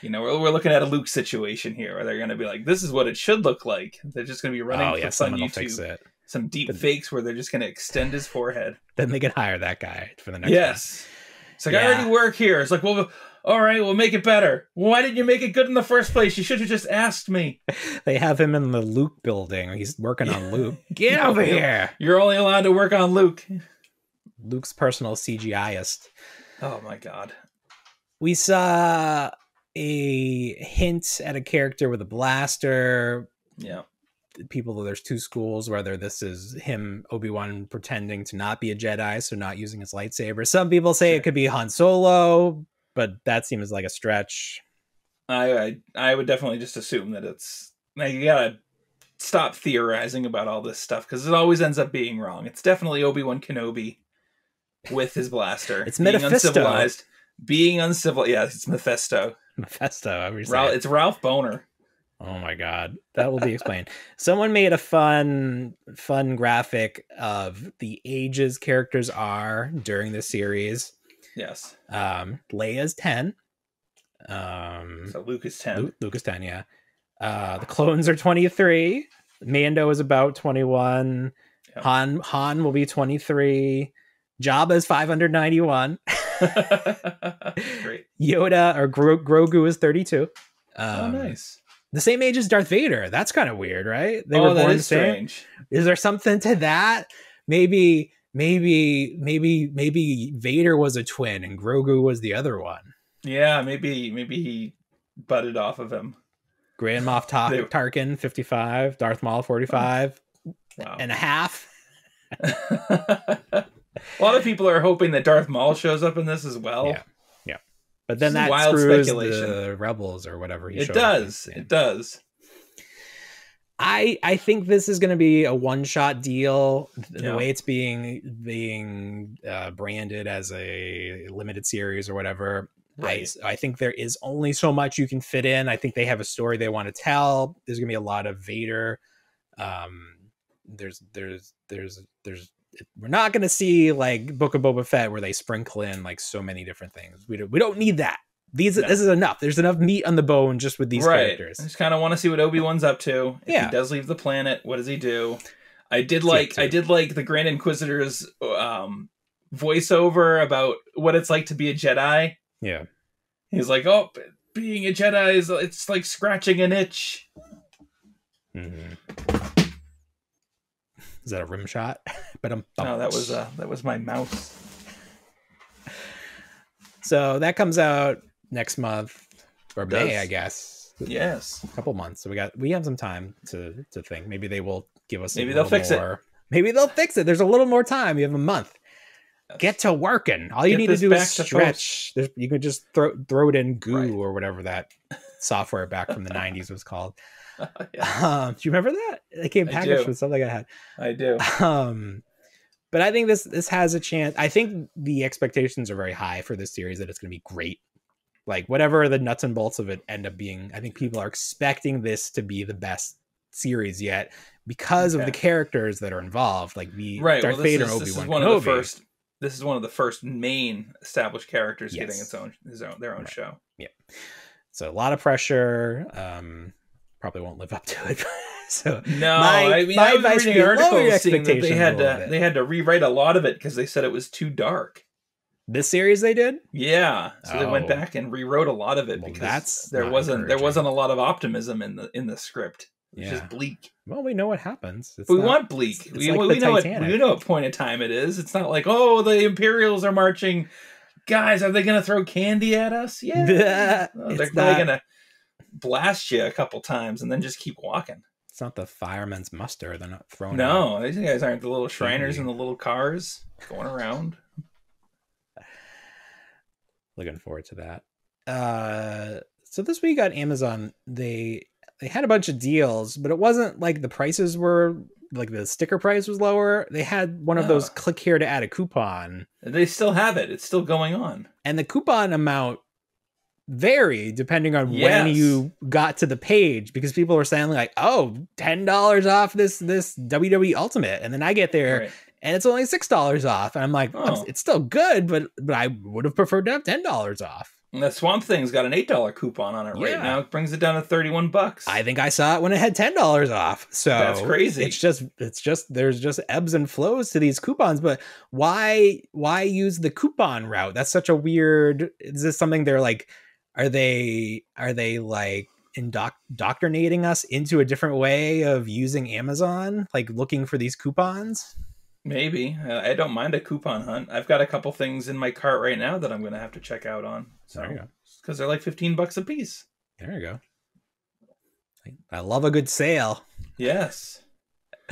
You know, we're looking at a Luke situation here where they're going to be like, this is what it should look like. They're just going to be running clips on YouTube. Some deep fakes where they're just going to extend his forehead. Then they can hire that guy for the next one. It's like, I already work here. It's like, well, all right, we'll make it better. Why didn't you make it good in the first place? You should have just asked me. They have him in the Luke building. He's working on Luke. Get over here. You're only allowed to work on Luke. Luke's personal CGIist. Oh, my God. We saw a hint at a character with a blaster. Yeah. There's two schools, whether this is him, Obi-Wan, pretending to not be a Jedi, so not using his lightsaber. Some people say it could be Han Solo, but that seems like a stretch. I would definitely just assume that it's... Now, you gotta stop theorizing about all this stuff, because it always ends up being wrong. It's definitely Obi-Wan Kenobi with his blaster. It's Mephisto. Being uncivilized. Yeah, it's Mephisto. It's Ralph Boner. Oh my God, that will be explained. Someone made a fun graphic of the ages characters are during the series. Yes. Leia's 10. So Luke is 10. Luke is 10, yeah. The clones are 23. Mando is about 21. Yep. Han will be 23. Jabba is 591. Great. Yoda or Grogu is 32. Oh, nice. The same age as Darth Vader. That's kind of weird, right? They were born the same. Strange. Is there something to that? Maybe Vader was a twin and Grogu was the other one. Yeah, maybe he butted off of him. Grand Moff Tarkin, 55. Darth Maul, 45. Wow. And a half. A lot of people are hoping that Darth Maul shows up in this as well. Yeah. But then that screws the Rebels or whatever he showed up in. It does. I think this is going to be a one-shot deal. The way it's being branded as a limited series or whatever. Right. I think there is only so much you can fit in. I think they have a story they want to tell. There's going to be a lot of Vader. We're not going to see like Book of Boba Fett where they sprinkle in like so many different things. We don't need that. This is enough. There's enough meat on the bone just with these characters. I just kind of want to see what Obi-Wan's up to. If he does leave the planet, what does he do? I did like the Grand Inquisitor's voiceover about what it's like to be a Jedi. Yeah. He's like, oh, being a Jedi it's like scratching an itch. Mm-hmm. Is that a rim shot? No, that was my mouse. So that comes out next month or May, I guess. Yes, a couple months. So we have some time to think. Maybe they will give us. Maybe they'll fix it. Maybe they'll fix it. There's a little more time. You have a month. Get to working. All you need to do is stretch. You can just throw it in Goo or whatever that software back from the 90s was called. Do you remember that? It came packaged with something I had. I do. But I think this has a chance. I think the expectations are very high for this series, that it's going to be great. Like whatever the nuts and bolts of it end up being, I think people are expecting this to be the best series yet because of the characters that are involved, like Darth Vader and Obi-Wan Kenobi. This is one of the first main established characters getting their own show. Yeah. So a lot of pressure. Probably won't live up to it. So no, I was reading articles saying that they had to rewrite a lot of it because they said it was too dark. This series they did? Yeah. So they went back and rewrote a lot of it because there wasn't a lot of optimism in the script. It's just bleak. Well, we know what happens. We want bleak. We know what point of time it is. It's not like, oh, the Imperials are marching. Guys, are they going to throw candy at us? Yeah. They're probably going to blast you a couple times and then just keep walking. It's not the fireman's muster. They're not throwing. No, these guys aren't the little Shriners in the little cars going around. Looking forward to that. So this week on Amazon, they had a bunch of deals, but it wasn't like the prices were like the sticker price was lower. They had one of those click here to add a coupon. They still have it. It's still going on. And the coupon amount varied depending on when you got to the page, because people were saying like, oh, $10 off this WWE Ultimate. And then I get there and it's only $6 off. And I'm like, it's still good, but I would have preferred to have $10 off. And that Swamp Thing's got an $8 coupon on it right now. It brings it down to $31. I think I saw it when it had $10 off. So that's crazy. It's just there's just ebbs and flows to these coupons. But why use the coupon route? That's such a weird. Is this something they're like? Are they like indoctrinating us into a different way of using Amazon? Like looking for these coupons? Maybe. I don't mind a coupon hunt. I've got a couple things in my cart right now that I'm going to have to check out on. So, there you go. Because they're like $15 a piece. There you go. I love a good sale. Yes.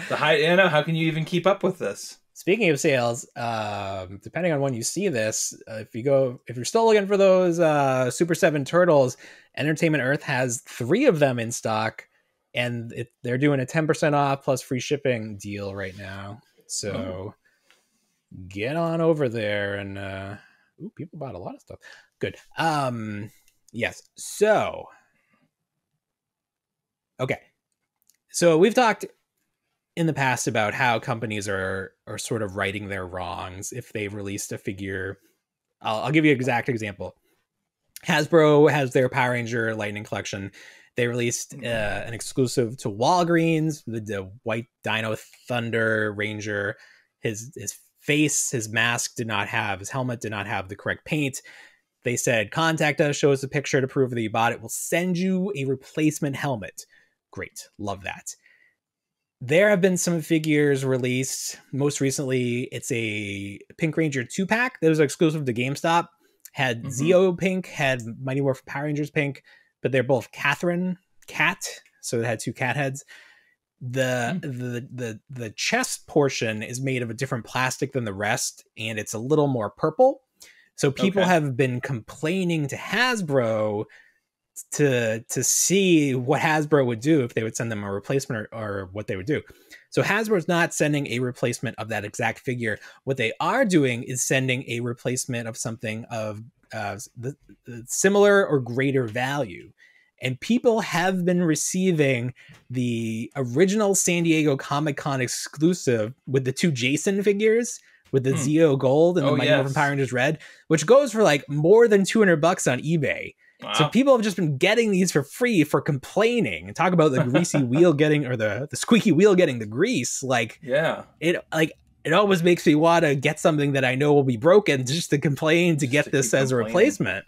Anna, how can you even keep up with this? Speaking of sales, depending on when you see this, if you're still looking for those Super 7 Turtles, Entertainment Earth has 3 of them in stock, and they're doing a 10% off plus free shipping deal right now. So get on over there and people bought a lot of stuff. Good. Yes. So okay. So we've talked in the past about how companies are sort of righting their wrongs if they've released a figure. I'll give you an exact example. Hasbro has their Power Ranger Lightning collection. They released an exclusive to Walgreens, the White Dino Thunder Ranger. His face, his mask his helmet did not have the correct paint. They said, contact us, show us a picture to prove that you bought it. We'll send you a replacement helmet. Great. Love that. There have been some figures released. Most recently, it's a Pink Ranger 2-pack that was exclusive to GameStop. Had Zeo Pink, had Mighty Morphin Power Rangers Pink, but they're both Catherine cat, so it had 2 cat heads. The chest portion is made of a different plastic than the rest, and it's a little more purple. So people have been complaining to Hasbro to see what Hasbro would do if they would send them a replacement or what they would do. So Hasbro's not sending a replacement of that exact figure. What they are doing is sending a replacement of something of the similar or greater value. And people have been receiving the original San Diego Comic-Con exclusive with the 2 Jason figures, with the Zeo Gold and the Mighty Morphin Power Rangers Red, which goes for like more than $200 on eBay. Wow. So people have just been getting these for free for complaining, and talk about the greasy wheel getting, or the squeaky wheel getting the grease. Like, it always makes me want to get something that I know will be broken just to complain, to get this as a replacement.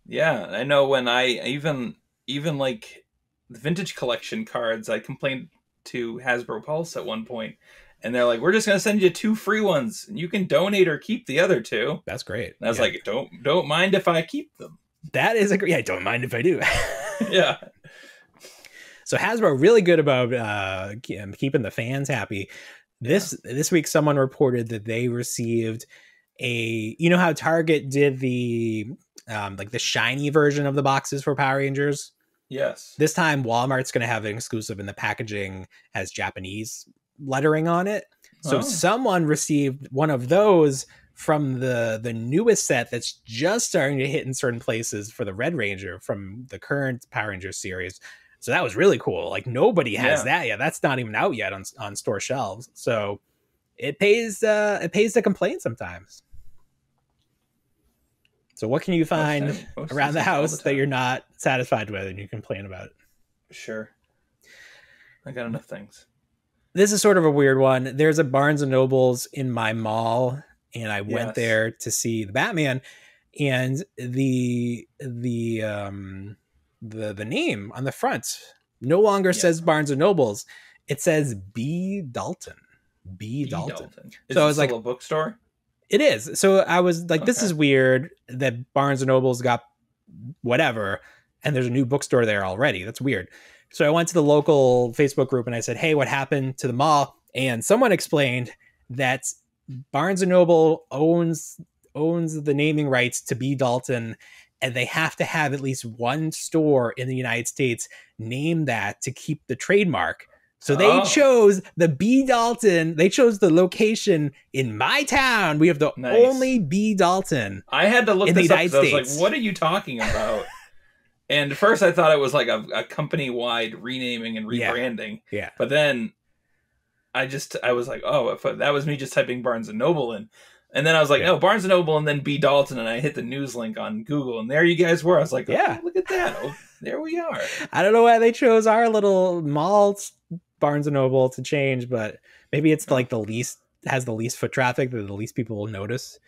Yeah, I know when I even like the vintage collection cards, I complained to Hasbro Pulse at one point, and they're like, "We're just gonna send you 2 free ones, and you can donate or keep the other 2." That's great. And I was like, "Don't mind if I keep them." That is a great. Yeah, don't mind if I do. Yeah. So Hasbro really good about keeping the fans happy. This week, someone reported that they received you know how Target did the like the shiny version of the boxes for Power Rangers? Yes. This time Walmart's going to have an exclusive, and the packaging has Japanese lettering on it. So someone received one of those from the newest set that's just starting to hit in certain places for the Red Ranger from the current Power Rangers series. So that was really cool. Like, nobody has that yet. That's not even out yet on store shelves. So it pays to complain sometimes. So what can you find around the house that you're not satisfied with and you complain about it? Sure. I got enough things. This is sort of a weird one. There's a Barnes & Nobles in my mall, and I went there to see the Batman, and the name on the front no longer says Barnes & Nobles. It says B. Dalton. B. Dalton. Is so it still a bookstore? It is. So I was like, this is weird that Barnes & Noble's got whatever, and there's a new bookstore there already. That's weird. So I went to the local Facebook group and I said, hey, what happened to the mall? And someone explained that Barnes & Noble owns the naming rights to B. Dalton, and they have to have at least one store in the United States name that to keep the trademark. So they chose the B. Dalton. They chose the location in my town. We have the only B. Dalton. I had to look this up because I was like, what are you talking about? And at first I thought it was like a company-wide renaming and rebranding. Yeah. But then I was like, oh, if that was me just typing Barnes & Noble in. And then I was like, no, Barnes & Noble and then B. Dalton. And I hit the news link on Google. And there you guys were. I was like, look at that. Oh, there we are. I don't know why they chose our little mall Barnes & Noble to change, but maybe it's like has the least foot traffic, that the least people will notice.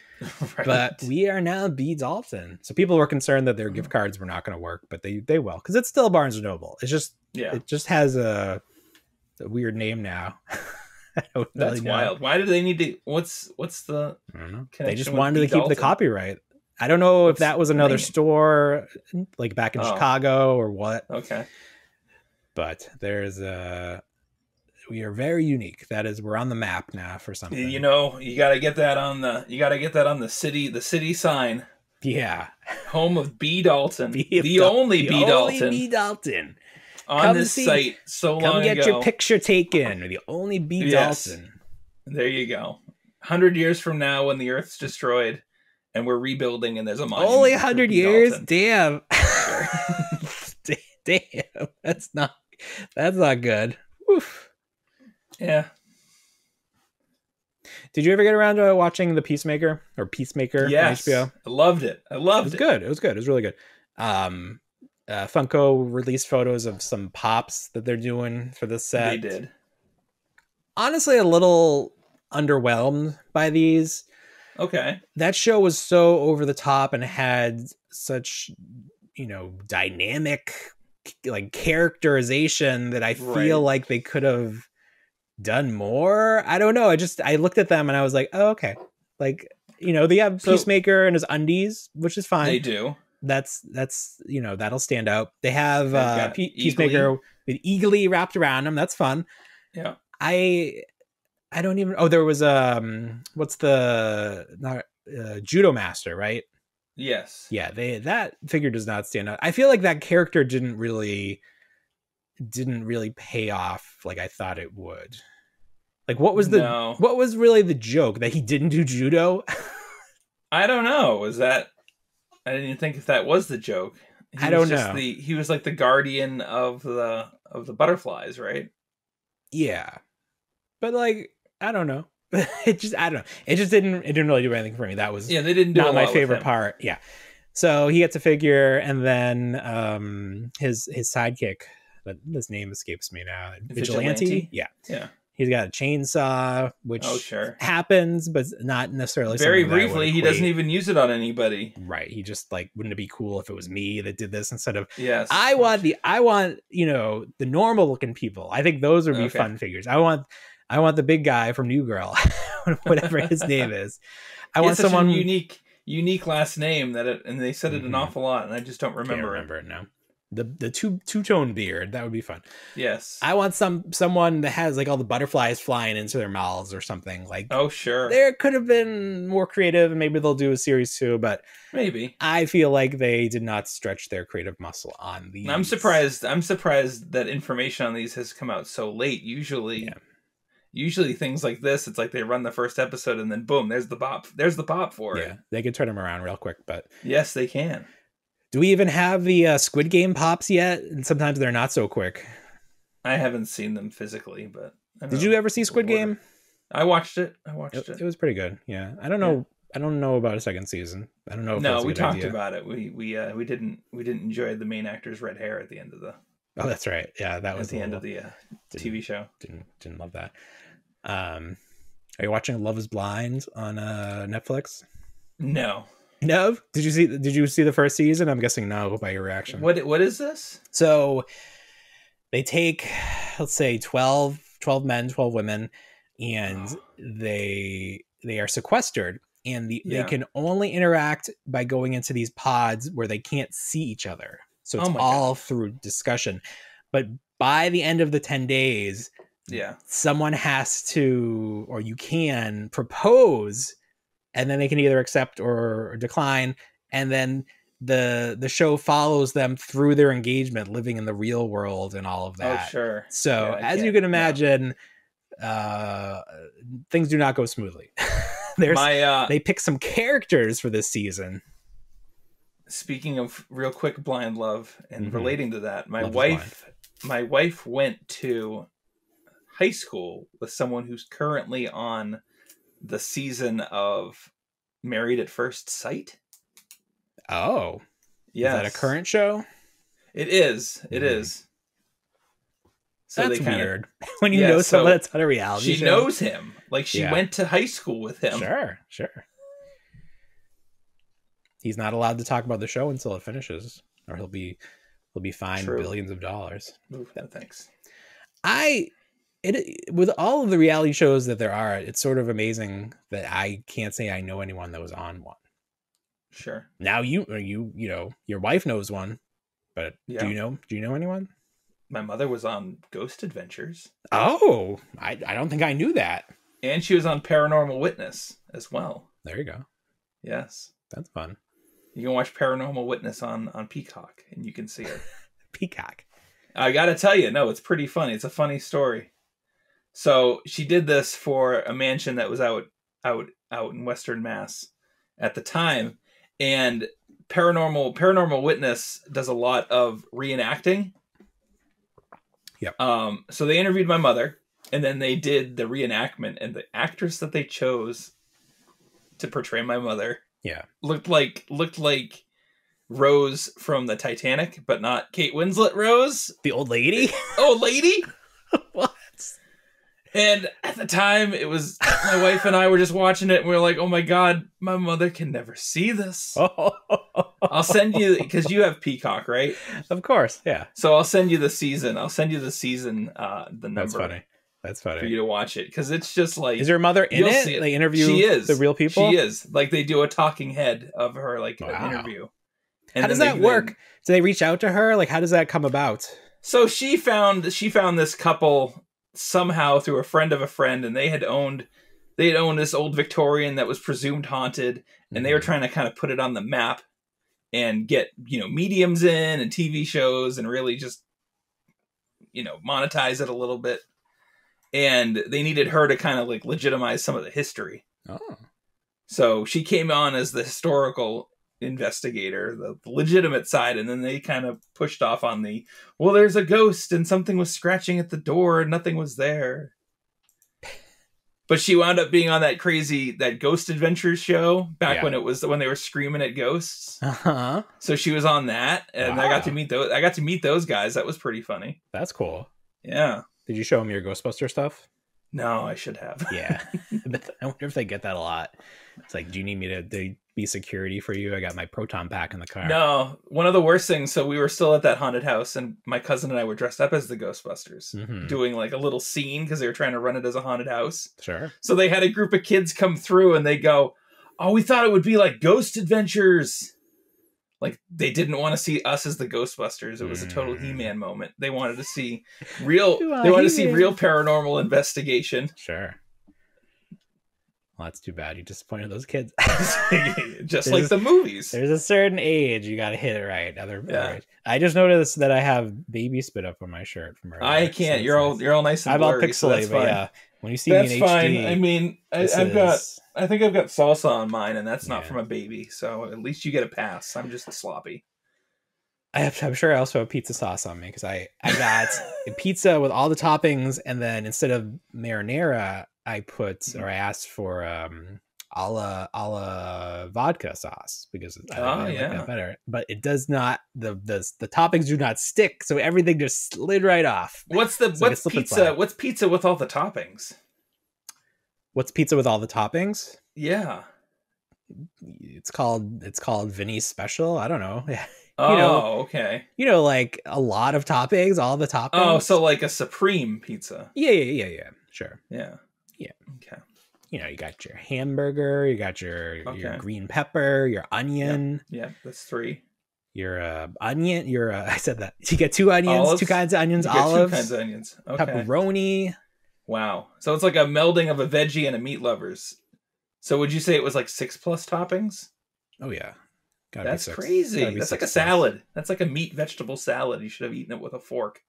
Right. But we are now B. Dalton. So people were concerned that their gift cards were not going to work, but they will, because it's still Barnes & Noble. It's just it just has a weird name now. That's wild. Why do they need to? What's the? I don't know. They just wanted to keep the copyright. I don't know if that was another store, like back in Chicago or what. Okay. But we are very unique. That is, we're on the map now for something. You know, you got to get that on the city sign. Yeah. Home of B. Dalton. The only B. Dalton. On this site so long ago. Come get your picture taken. The only B. Dalton. There you go. 100 years from now, when the Earth's destroyed and we're rebuilding and there's a monument. Only 100 years? Damn. Sure. Damn. That's not good. Oof. Yeah. Did you ever get around to watching The Peacemaker on HBO? I loved it. It was good. It was really good. Funko released photos of some pops that they're doing for this set. They did. Honestly, a little underwhelmed by these. Okay. That show was so over the top and had such, dynamic like characterization that I feel like they could have done more. I don't know. I looked at them and I was like, oh, okay. Like, they have Peacemaker and his undies, which is fine. They do. That's that'll stand out. They have Peacemaker with Eagly wrapped around him. That's fun. Yeah. I don't even. Oh, there was what's the Judo Master, right? Yes. Yeah. That figure does not stand out. I feel like that character didn't really pay off like I thought it would. Like, what was really the joke, that he didn't do judo? I don't know. I didn't even think if that was the joke. I don't know. He was like the guardian of the butterflies, right? Yeah. But like, I don't know. it just, I don't know. It didn't really do anything for me. That was they didn't do not a my lot favorite with him. part. Yeah. So he gets a figure, and then his sidekick, but his name escapes me now. Vigilante? Yeah. He's got a chainsaw, which happens, but not necessarily very briefly. He doesn't even use it on anybody. Right. He just like, wouldn't it be cool if it was me that did this instead of? Yes. I want the normal looking people. I think those would be fun figures. I want the big guy from New Girl, whatever his name is. I want someone unique last name and they said it an awful lot, and I just don't remember. Can't remember it now. The two-tone beard, that would be fun. Yes. I want someone that has like all the butterflies flying into their mouths or something. Like, oh sure, there could have been more creative, and maybe they'll do a series 2, but maybe I feel like they did not stretch their creative muscle on these. I'm surprised that information on these has come out so late. Usually things like this, it's like they run the first episode and then boom, there's the pop for it. Yeah, they can turn them around real quick, but yes, they can. Do we even have the Squid Game pops yet? And sometimes they're not so quick. I haven't seen them physically, but did you ever see Squid Game? I watched it. It was pretty good. Yeah, I don't know. I don't know about a second season. I don't know. If no, we talked about it. We didn't enjoy the main actor's red hair at the end of the. Oh, that's right. Yeah, that was at the end of the TV show. Didn't love that. Are you watching Love Is Blind on Netflix? No. No? Did you see the first season? I'm guessing no by your reaction. What is this? So they take, let's say 12 men, 12 women, and they are sequestered, and they can only interact by going into these pods where they can't see each other. So it's all through discussion. But by the end of the 10 days, someone has to, or you can propose, and then they can either accept or decline. And then the show follows them through their engagement, living in the real world and all of that. Oh, sure. So as you can imagine, things do not go smoothly. They pick some characters for this season. Speaking of real quick blind love and relating to that, my wife went to high school with someone who's currently on the season of Married at First Sight. Oh, yeah. Is that a current show? It is. It is. So that's weird. When you know someone that's on a reality show. She knows him. Like she went to high school with him. Sure. He's not allowed to talk about the show until it finishes, or he'll be fined billions of dollars. Oof, no thanks. With all of the reality shows that there are, it's sort of amazing that I can't say I know anyone that was on one. Sure. Now you know your wife knows one, but do you know anyone? My mother was on Ghost Adventures. Oh, I don't think I knew that. And she was on Paranormal Witness as well. There you go. Yes. That's fun. You can watch Paranormal Witness on Peacock, and you can see her. Peacock. I gotta tell you, no, it's pretty funny. It's a funny story. So she did this for a mansion that was out in Western Mass at the time, and Paranormal Witness does a lot of reenacting. Yep. So they interviewed my mother, and then they did the reenactment, and the actress that they chose to portray my mother, looked like Rose from the Titanic, but not Kate Winslet Rose, the old lady. Old lady. What? And at the time, it was my wife and I were just watching it, and we were like, "Oh my god, my mother can never see this." I'll send you, because you have Peacock, right? Of course, yeah. So I'll send you the season. the number. That's funny for you to watch it, because it's just like. Is her mother in it? They interview the real people. She is. Like they do a talking head of her, like an interview. And how does that work? Do they reach out to her? Like, how does that come about? So she found this couple somehow through a friend of a friend, and they had owned this old Victorian that was presumed haunted, and they were trying to kind of put it on the map and get mediums in and TV shows and really just monetize it a little bit, and they needed her to kind of like legitimize some of the history. So she came on as the historical investigator, the legitimate side, and then they kind of pushed off on there's a ghost and something was scratching at the door and nothing was there. But she wound up being on that Ghost Adventures show back when they were screaming at ghosts. Uh-huh. So she was on that, and I got to meet those guys. That was pretty funny. That's cool. Yeah. Did you show them your Ghostbuster stuff? No, I should have. Yeah. I wonder if they get that a lot. It's like, do you need me to be security for you? I got my proton pack in the car. No, one of the worst things. So we were still at that haunted house, and my cousin and I were dressed up as the Ghostbusters, doing like a little scene because they were trying to run it as a haunted house. Sure. So they had a group of kids come through, and they go, "Oh, we thought it would be like Ghost Adventures." Like, they didn't want to see us as the Ghostbusters. It was a total He-Man moment. They wanted to see real. They wanted to see real paranormal investigation. Sure. Well, that's too bad. You disappointed those kids. Just like the movies. There's a certain age you got to hit it right. I just noticed that I have baby spit up on my shirt from earlier. I can't. So you're all nice and blurry. I'm all pixelated, but yeah. When you see that's me in fine. HD, I mean, I think I've got salsa on mine, and that's not from a baby. So at least you get a pass. I'm just sloppy. I'm sure I also have pizza sauce on me because I got a pizza with all the toppings, and then instead of marinara, I asked for a la vodka sauce because I like that better. But it does not the toppings do not stick, so everything just slid right off. What's pizza? What's pizza with all the toppings? What's pizza with all the toppings? Yeah, it's called Vinny's Special. I don't know. Okay. Like a lot of toppings, all the toppings. Oh, so like a supreme pizza. Yeah. Sure. Yeah. Okay. You got your hamburger, you got your green pepper, your onion. Yeah, that's 3. Your onion, I said that. You get 2 onions, olives? 2 kinds of onions, you get olives. 2 kinds of onions. Okay. Pepperoni. Wow. So it's like a melding of a veggie and a meat lovers. So would you say it was like 6+ toppings? Oh yeah. That's crazy. That's like a salad. That's like a meat vegetable salad. You should have eaten it with a fork.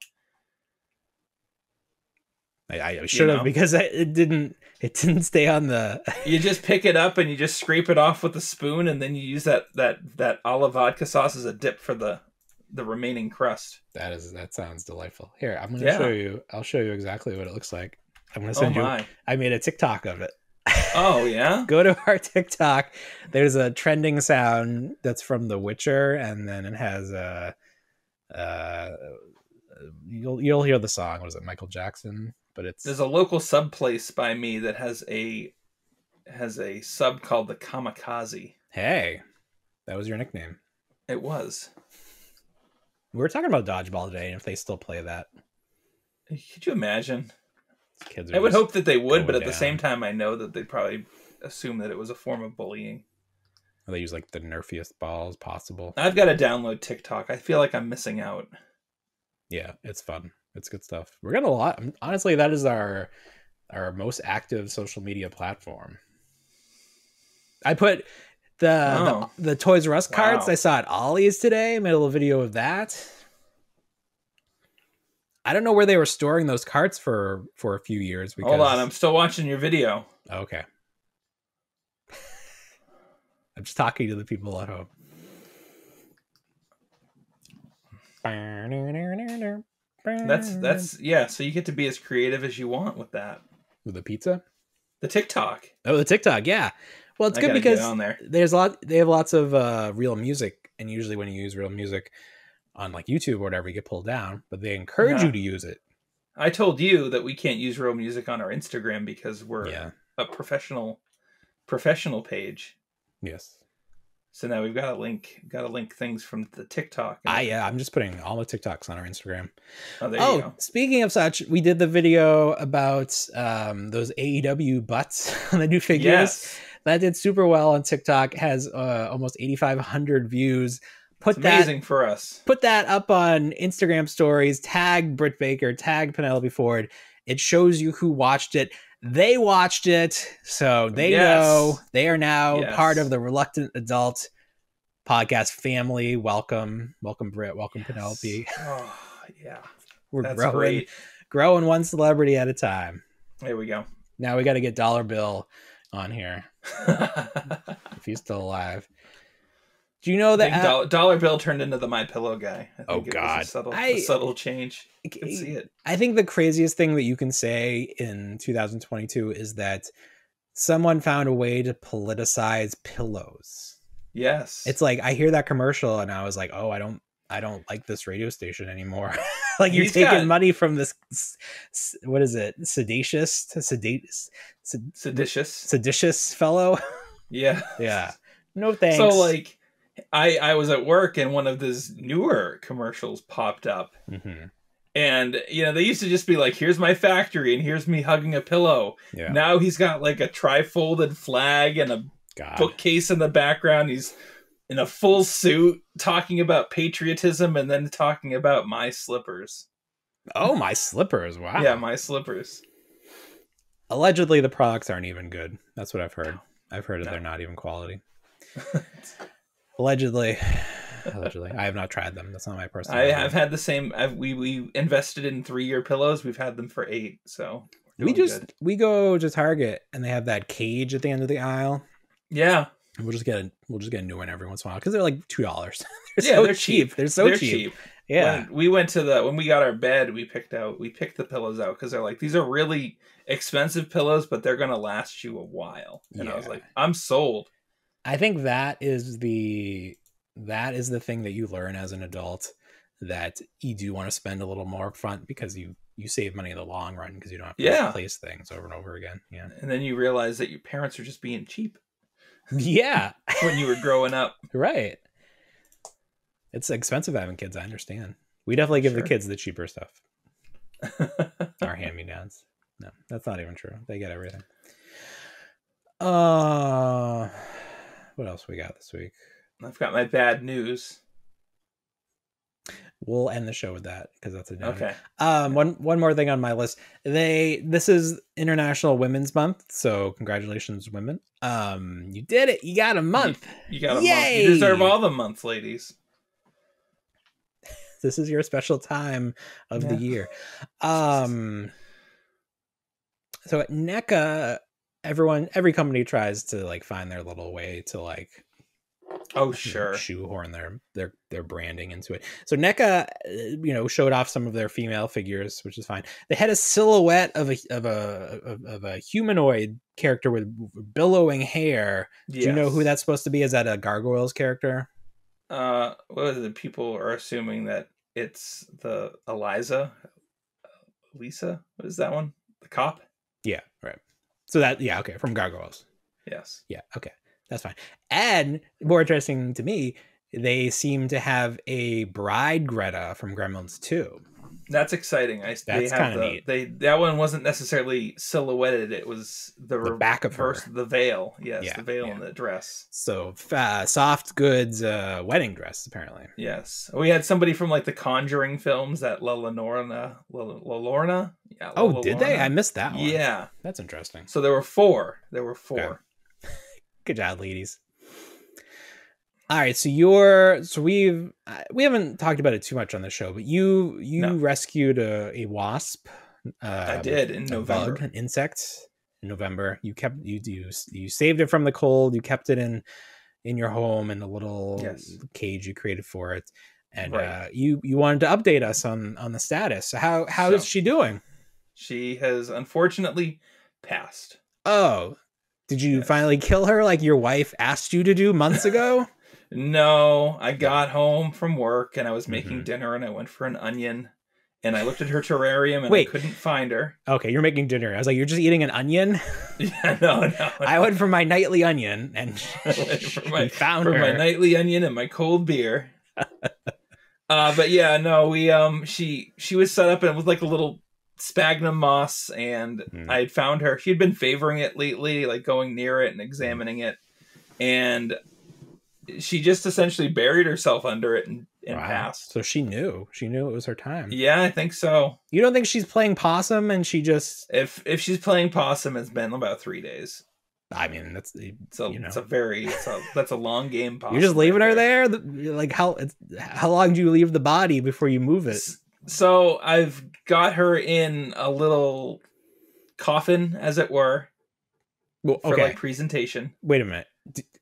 I should have because it didn't stay on the. You just pick it up and you just scrape it off with a spoon, and then you use that olive vodka sauce as a dip for the remaining crust. That sounds delightful. Here, I'm going to show you. I'll show you exactly what it looks like. I'm going to send you. I made a TikTok of it. Oh yeah. Go to our TikTok. There's a trending sound that's from The Witcher, and then it has you'll hear the song. What is it, Michael Jackson? But there's a local sub place by me that has a sub called the Kamikaze. Hey, that was your nickname. It was. We were talking about dodgeball today, and if they still play that. Could you imagine? I would hope that they would, but at the same time, I know that they'd probably assume that it was a form of bullying. They use like the nerfiest balls possible. I've got to download TikTok. I feel like I'm missing out. Yeah, it's fun. It's good stuff. We're getting a lot. Honestly, that is our most active social media platform. I put the Toys R Us cards I saw at Ollie's today. Made a little video of that. I don't know where they were storing those carts for a few years. Hold on, I'm still watching your video. Okay. I'm just talking to the people at home. That's yeah. So you get to be as creative as you want with that. With the pizza, the TikTok. Oh, the TikTok, yeah. Well, it's good because there's they have lots of real music, and usually when you use real music on like YouTube or whatever, you get pulled down. But they encourage you to use it. I told you that we can't use real music on our Instagram because we're a professional page. Yes. So now we've got to link things from the TikTok. I'm just putting all the TikToks on our Instagram. Oh, there you go. Speaking of such, we did the video about those AEW butts on the new figures. Yes. That did super well on TikTok. Has almost 8,500 views. Amazing for us. Put that up on Instagram stories. Tag Britt Baker. Tag Penelope Ford. It shows you who watched it. They watched it, so they know they are now part of the Reluctant Adult podcast family. Welcome, Britt. Welcome, Penelope. Oh, yeah. We're growing one celebrity at a time. There we go. Now we got to get Dollar Bill on here if he's still alive. Do you know that dollar bill turned into the My Pillow guy? I think oh God, it was a subtle change. You can see it. I think the craziest thing that you can say in 2022 is that someone found a way to politicize pillows. Yes, it's like I hear that commercial and I was like, oh, I don't like this radio station anymore. Like you're taking money from this, what is it, seditious fellow. Yeah, no thanks. So like I was at work and one of those newer commercials popped up. And they used to just be like, here's my factory and here's me hugging a pillow. Now he's got like a tri-folded flag and a bookcase in the background. He's in a full suit talking about patriotism and then talking about my slippers. Oh, my slippers. Wow. Yeah, my slippers. Allegedly the products aren't even good. That's what I've heard. I've heard that they're not even quality. Allegedly. I have not tried them. That's not my personal I've had the same. We invested in 3-year pillows. We've had them for 8. So we go to Target and they have that cage at the end of the aisle. Yeah. And we'll just get a new one every once in a while because they're like $2. They're cheap. They're so cheap. Yeah. When we got our bed, we picked the pillows out because they're like, these are really expensive pillows, but they're gonna last you a while. And I was like, I'm sold. I think that is the thing that you learn as an adult, that you do want to spend a little more up front because you save money in the long run because you don't have to replace things over and over again. Yeah. And then you realize that your parents are just being cheap. Yeah. When you were growing up. Right. It's expensive having kids. I understand. We definitely give the kids the cheaper stuff. Our hand-me-downs. No, that's not even true. They get everything. What else we got this week? I've got my bad news. We'll end the show with that because that's a downer. Okay. One more thing on my list. This is International Women's Month, so congratulations, women. You did it. You got a month. You got a month. You deserve all the months, ladies. This is your special time of the year. So at NECA, every company tries to like find their little way to like shoehorn their branding into it. So NECA showed off some of their female figures, which is fine. They had a silhouette of a humanoid character with billowing hair. Do you know who that's supposed to be? Is that a Gargoyles character? What is it? People are assuming that it's the Lisa. What is that one? The cop? Yeah, right. So okay, from Gargoyles. Yes. Yeah, okay. That's fine. And more interesting to me, they seem to have a bride Greta from Gremlins 2. That's exciting. That's kind of neat. That one wasn't necessarily silhouetted. It was the back of her. The veil. Yes, the veil and the dress. So soft goods wedding dress, apparently. Yes. We had somebody from like the Conjuring films, that La Lorna. Yeah, did they? I missed that one. Yeah. That's interesting. So there were 4. Okay. Good job, ladies. All right, so we haven't talked about it too much on the show, but you rescued a wasp. I did in November. An insect in November. You saved it from the cold. You kept it in your home in a little cage you created for it, and you wanted to update us on the status. So how is she doing? She has unfortunately passed. Oh, did you finally kill her like your wife asked you to do months ago? No, I got home from work and I was making dinner and I went for an onion and I looked at her terrarium and I couldn't find her. Okay, you're making dinner. I was like, you're just eating an onion? Yeah, no. I went for my nightly onion and found her. My nightly onion and my cold beer. But yeah, no, she was set up and it was like a little sphagnum moss and I had found her. She had been favoring it lately, like going near it and examining it. And she just essentially buried herself under it and passed. So she knew it was her time. Yeah, I think so. You don't think she's playing possum and she just... If she's playing possum, it's been about 3 days. I mean, that's a long game. Possum. You're just leaving her there? Like how long do you leave the body before you move it? So I've got her in a little coffin, as it were, for like presentation. Wait a minute.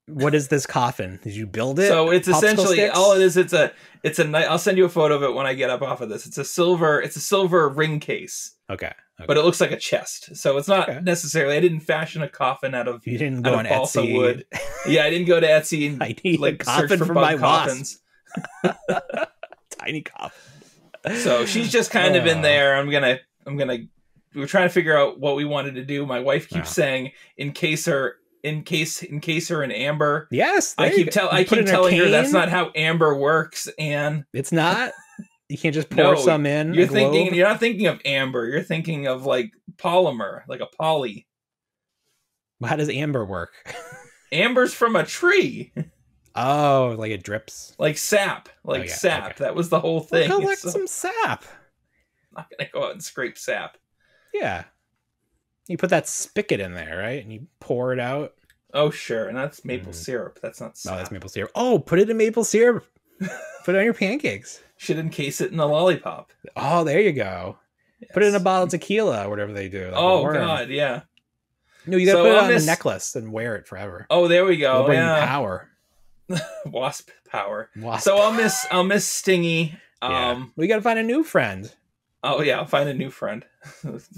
What is this coffin? Did you build it? So it's Popsicle essentially sticks? all it is. It's a I'll send you a photo of it when I get up off of this. It's a silver ring case. Okay. But it looks like a chest. So it's not necessarily. I didn't fashion a coffin out of. You didn't go on balsa Etsy. Wood. Yeah, I didn't go to Etsy and I need like a coffin search for for bug my coffins. Tiny coffin. So she's just kind of in there. I'm gonna. We're trying to figure out what we wanted to do. My wife keeps saying, encase her in amber. Yes, I keep telling her that's not how amber works, and it's not. You can't just pour some in. You're not thinking of amber. You're thinking of like polymer, like a poly. How does amber work? Amber's from a tree. Oh, like it drips, like sap, sap. Okay. That was the whole thing. We'll collect some sap. I'm not gonna go out and scrape sap. Yeah. You put that spigot in there, right? And you pour it out. Oh, sure. And that's maple syrup. That's not sap. Oh, that's maple syrup. Oh, put it in maple syrup. Put it on your pancakes. Should encase it in a lollipop. Oh, there you go. Yes. Put it in a bottle of tequila or whatever they do. Like God, yeah. No, you gotta put it on a necklace and wear it forever. Oh, there we go. Bring power. Wasp power. So I'll miss Stingy. We gotta find a new friend. Oh yeah, I'll find a new friend.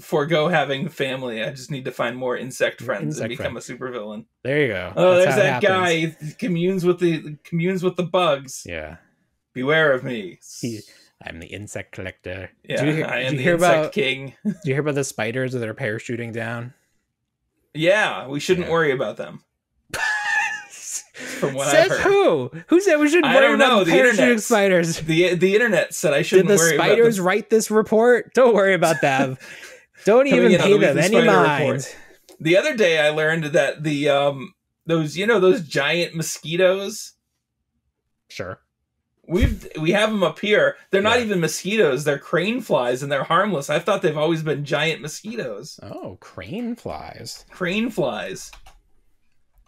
Forgo having family. I just need to find more insect friends and become a supervillain. There you go. Oh, there's that guy. He communes with the bugs. Yeah. Beware of me. I'm the insect collector. Yeah, I am the insect king. Do you hear about the spiders that are parachuting down? Yeah, we shouldn't worry about them. From what Says I've heard. Who said we shouldn't worry about parachuting spiders? The internet said I shouldn't worry about them. Did the spiders wite this report? Don't worry about them. Don't even pay them any mind. Report. The other day I learned that those giant mosquitoes. Sure. We have them up here. They're not even mosquitoes. They're crane flies, and they're harmless. I thought they've always been giant mosquitoes. Oh, crane flies. Crane flies.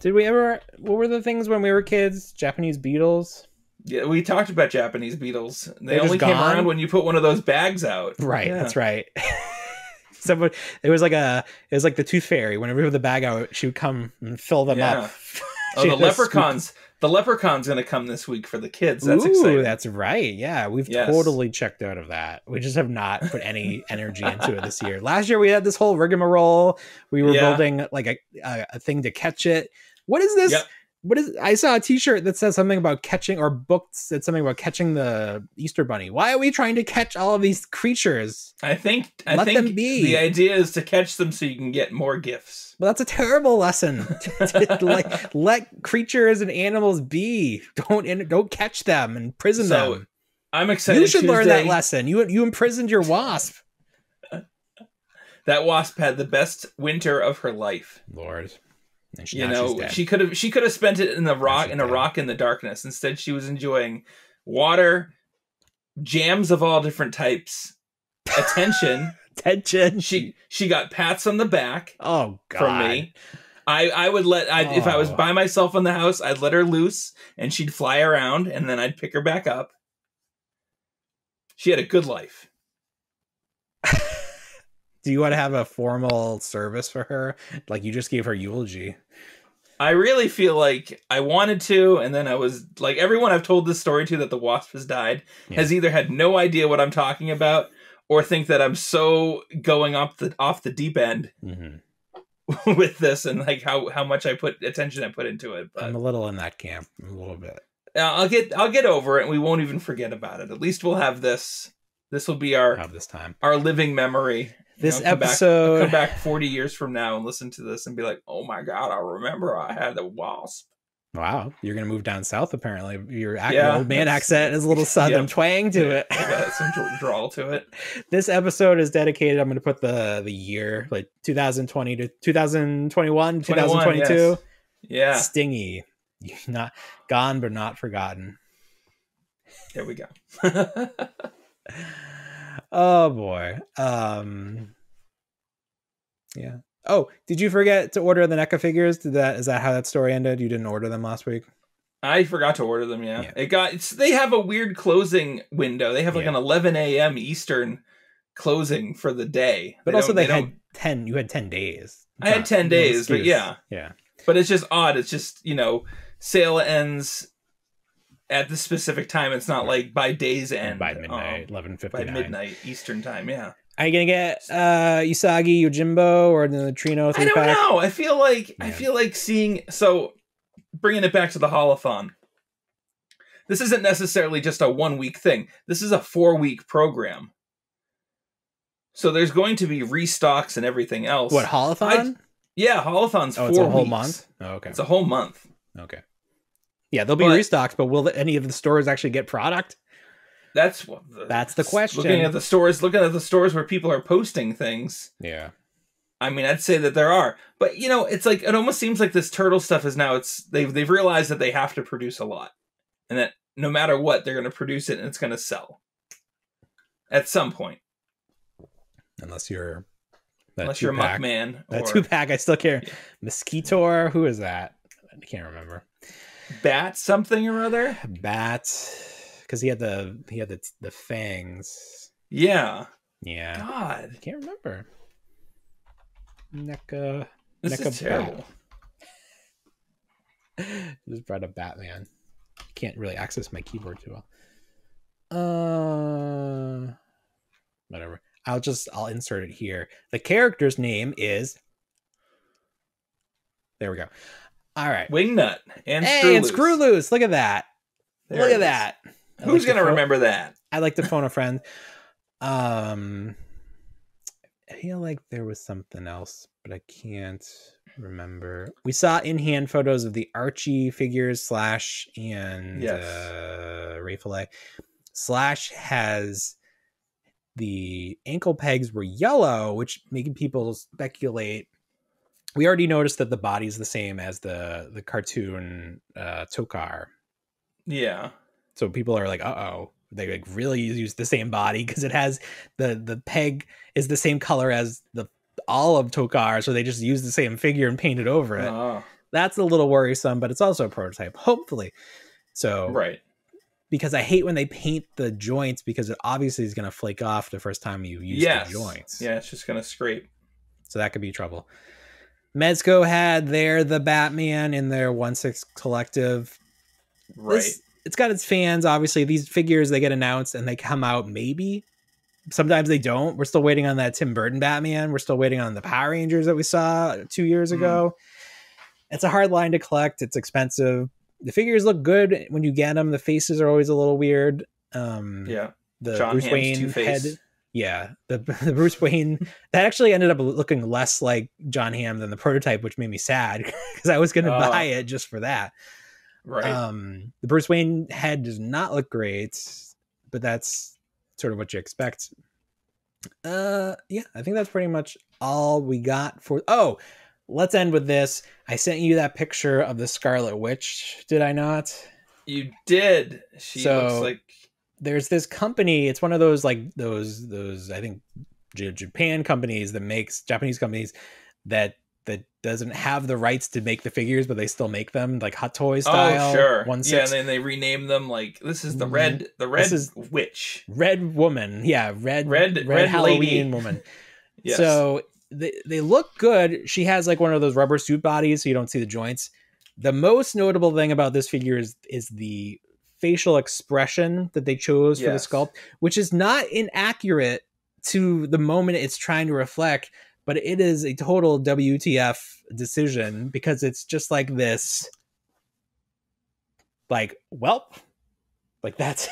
Did we ever... What were the things when we were kids? Japanese beetles? Yeah, we talked about Japanese beetles. They only came around when you put one of those bags out. Right, that's right. It was like the Tooth Fairy. Whenever we put the bag out, she would come and fill them up. Oh, the leprechauns. The leprechaun's going to come this week for the kids. That's exciting. That's right. Yeah, we've totally checked out of that. We just have not put any energy into it this year. Last year we had this whole rigmarole. We were building like a thing to catch it. What is this? Yep. I saw a t-shirt that says something about catching, or books that said something about catching the Easter Bunny. Why are we trying to catch all of these creatures? I think them be. The idea is to catch them so you can get more gifts. Well, that's a terrible lesson. Let creatures and animals be. Don't catch them and imprison them. I'm excited. You should learn that lesson. You imprisoned your wasp. That wasp had the best winter of her life. Lord. She could have spent it in a rock in the darkness. Instead, she was enjoying water, jams of all different types, attention. She got pats on the back. Oh God. From me. I would if I was by myself in the house, I'd let her loose and she'd fly around and then I'd pick her back up. She had a good life. Do you want to have a formal service for her? Like you just gave her eulogy. I really feel like I wanted to, and then I was like, everyone I've told this story to that the wasp has died has either had no idea what I'm talking about or think that I'm so going off the deep end with this and like how much attention I put into it. But I'm a little in that camp, a little bit. I'll get over it, and we won't even forget about it. At least we'll have this. This will be our living memory. This episode, come back 40 years from now and listen to this and be like, "Oh my God, I remember I had a wasp." Wow, you're gonna move down south apparently. Your old man accent has a little southern twang to it. I got some drawl to it. This episode is dedicated. I'm gonna put the year like 2020 to 2021, 2022. Yes. Yeah, Stingy, not gone but not forgotten. There we go. Oh boy. Yeah. Oh, did you forget to order the NECA figures? Is that how that story ended? You didn't order them last week? I forgot to order them, yeah. They have a weird closing window. They have like an 11 a.m. Eastern closing for the day. But also you had 10 days. I had 10 days, but yeah. Yeah. But it's just odd. It's just, sale ends at the specific time. It's not like by day's end. By midnight, 11:59. By midnight Eastern time, yeah. Are you gonna get Usagi Yojimbo or the Neutrino 3-pack? I don't know. I feel like seeing. So, bringing it back to the Haulathon. This isn't necessarily just a 1-week thing. This is a 4-week program. So there's going to be restocks and everything else. What, Haulathon? Yeah, Haulathon's 4 weeks. It's a whole month? Oh, okay. It's a whole month. Okay. Yeah, there'll be restocks, but will any of the stores actually get product? That's the question. Looking at the stores where people are posting things. Yeah. I mean, I'd say that there are. But, it's like, it almost seems like this turtle stuff is now, they've realized that they have to produce a lot. And that no matter what, they're going to produce it and it's going to sell. At some point. Unless you're Muckman. That 2-pack, I still care. Yeah. Mosquitor, who is that? I can't remember. Bat something or other? Bat, because he had the fangs. Yeah. Yeah. God. I can't remember. NECA. This is terrible. Just brought up Batman. Can't really access my keyboard too well. Whatever. I'll insert it here. The character's name is. There we go. All right. Wingnut and Screw Loose. Look at that. Look at that. Who's gonna remember that? I'd like to phone a friend. I feel like there was something else, but I can't remember. We saw in-hand photos of the Archie figures Slash and Ray Fillet. Slash has the ankle pegs were yellow, which making people speculate. We already noticed that the body's the same as the cartoon Tokar. Yeah. So people are like, uh-oh. They like really use the same body because it has the peg is the same color as all of Tokar, so they just use the same figure and paint it over it. Oh. That's a little worrisome, but it's also a prototype, hopefully. So right. Because I hate when they paint the joints because it obviously is going to flake off the first time you use the joints. Yeah, it's just going to scrape. So that could be trouble. Mezco had the Batman in their 1/6 collective. Right. It's got its fans. Obviously, these figures, they get announced and they come out maybe. Sometimes they don't. We're still waiting on that Tim Burton Batman. We're still waiting on the Power Rangers that we saw 2 years ago. It's a hard line to collect. It's expensive. The figures look good when you get them. The faces are always a little weird. The John Bruce Wayne head. Yeah, the Bruce Wayne that actually ended up looking less like John Hamm than the prototype, which made me sad because I was going to buy it just for that. Right. The Bruce Wayne head does not look great, but that's sort of what you expect. I think that's pretty much all we got for. Oh, let's end with this. I sent you that picture of the Scarlet Witch. Did I not? You did. She looks like. There's this company. It's one of those those I think Japan companies that makes Japanese companies that doesn't have the rights to make the figures, but they still make them like Hot Toys style. Oh, sure. 1/6. Yeah, and then they rename them like this is the red witch. Red woman. Yeah, red Halloween lady. Woman. Yes. So they look good. She has like one of those rubber suit bodies, so you don't see the joints. The most notable thing about this figure is the facial expression that they chose for the sculpt, which is not inaccurate to the moment it's trying to reflect. But it is a total WTF decision because it's just like this, like, welp, like that's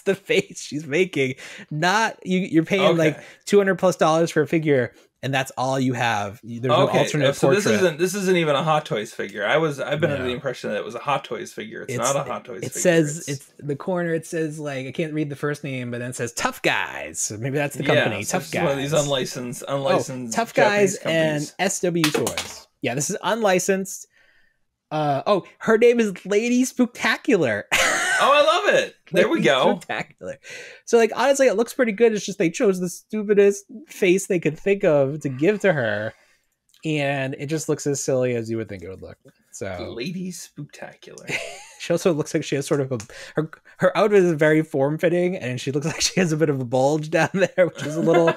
the face she's making. Not you're paying like $200+ for a figure, and that's all you have. There's no alternate portrait. This isn't even a Hot Toys figure. I've been under the impression that it was a Hot Toys figure. It's not a Hot Toys figure. It says it's the corner. It says like I can't read the first name, but then it says Tough Guys. So maybe that's the company. Tough Guys. One of these unlicensed Tough Guys and SW Toys. Yeah, this is unlicensed. Her name is Lady Spooktacular. Oh, I love it. There we go. Spectacular. So, like, honestly, it looks pretty good. It's just they chose the stupidest face they could think of to give to her, and it just looks as silly as you would think it would look. So Lady Spooktacular. She also looks like she has sort of her outfit is very form fitting, and she looks like she has a bit of a bulge down there, which is a little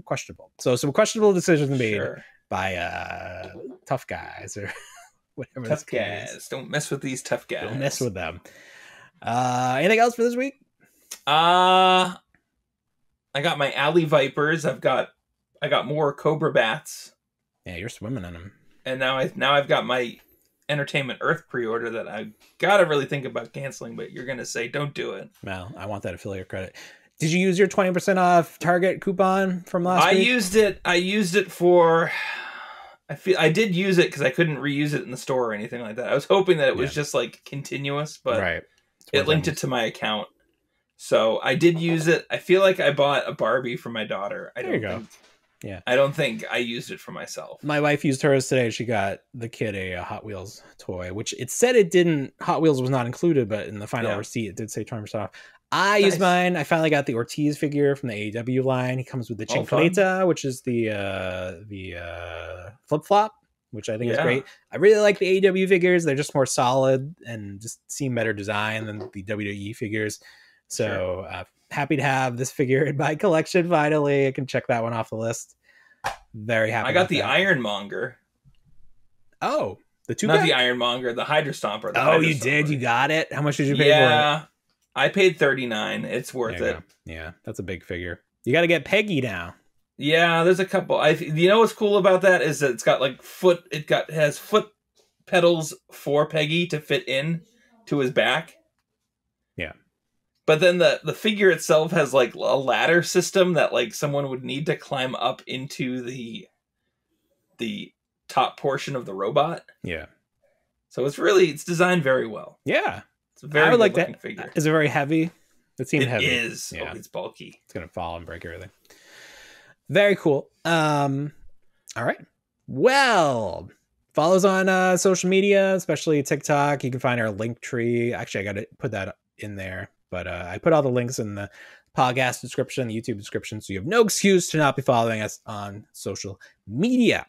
questionable. So some questionable decisions made by tough guys or whatever. Tough guys. Don't mess with these tough guys. Don't mess with them. Anything else for this week? I got my alley vipers. I got more cobra bats. Yeah, you're swimming in them. And now I've got my Entertainment Earth pre-order that I gotta really think about canceling, but you're gonna say don't do it. Well, I want that affiliate credit. Did you use your 20% off Target coupon from last week? I used it for. I did use it because I couldn't reuse it in the store or anything like that. I was hoping that it was just like continuous, but it linked it to my account, so I did use it. I feel like I bought a Barbie for my daughter. There you go. Yeah. I don't think I used it for myself. My wife used hers today. She got the kid a Hot Wheels toy, which it said it didn't. Hot Wheels was not included, but in the final receipt, it did say 20% off. I used mine. I finally got the Ortiz figure from the AEW line. He comes with the Chincleta, which is the flip flop, which I think is great. I really like the AEW figures. They're just more solid and just seem better design than the WWE figures. So happy to have this figure in my collection. Finally, I can check that one off the list. Very happy. I got the Ironmonger. Oh, the two. Not the Ironmonger, the Hydra Stomper. You did. You got it. How much did you pay for it? Yeah, I paid $39. It's worth it. Yeah, that's a big figure. You got to get Peggy now. Yeah, there's a couple. You know what's cool about that is that it's got like has foot pedals for Peggy to fit in to his back. Yeah. But then the figure itself has like a ladder system that like someone would need to climb up into the top portion of the robot. Yeah. So it's designed very well. Yeah. It's a very good looking figure. Is it very heavy? It seemed heavy. It is. Yeah. Oh, it's bulky. It's going to fall and break everything. Very cool. All right. Well, follow us on social media, especially TikTok. You can find our link tree. Actually, I got to put that in there. But I put all the links in the podcast description, the YouTube description, so you have no excuse to not be following us on social media.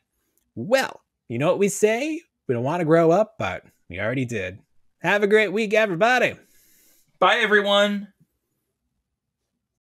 Well, you know what we say? We don't want to grow up, but we already did. Have a great week, everybody. Bye, everyone.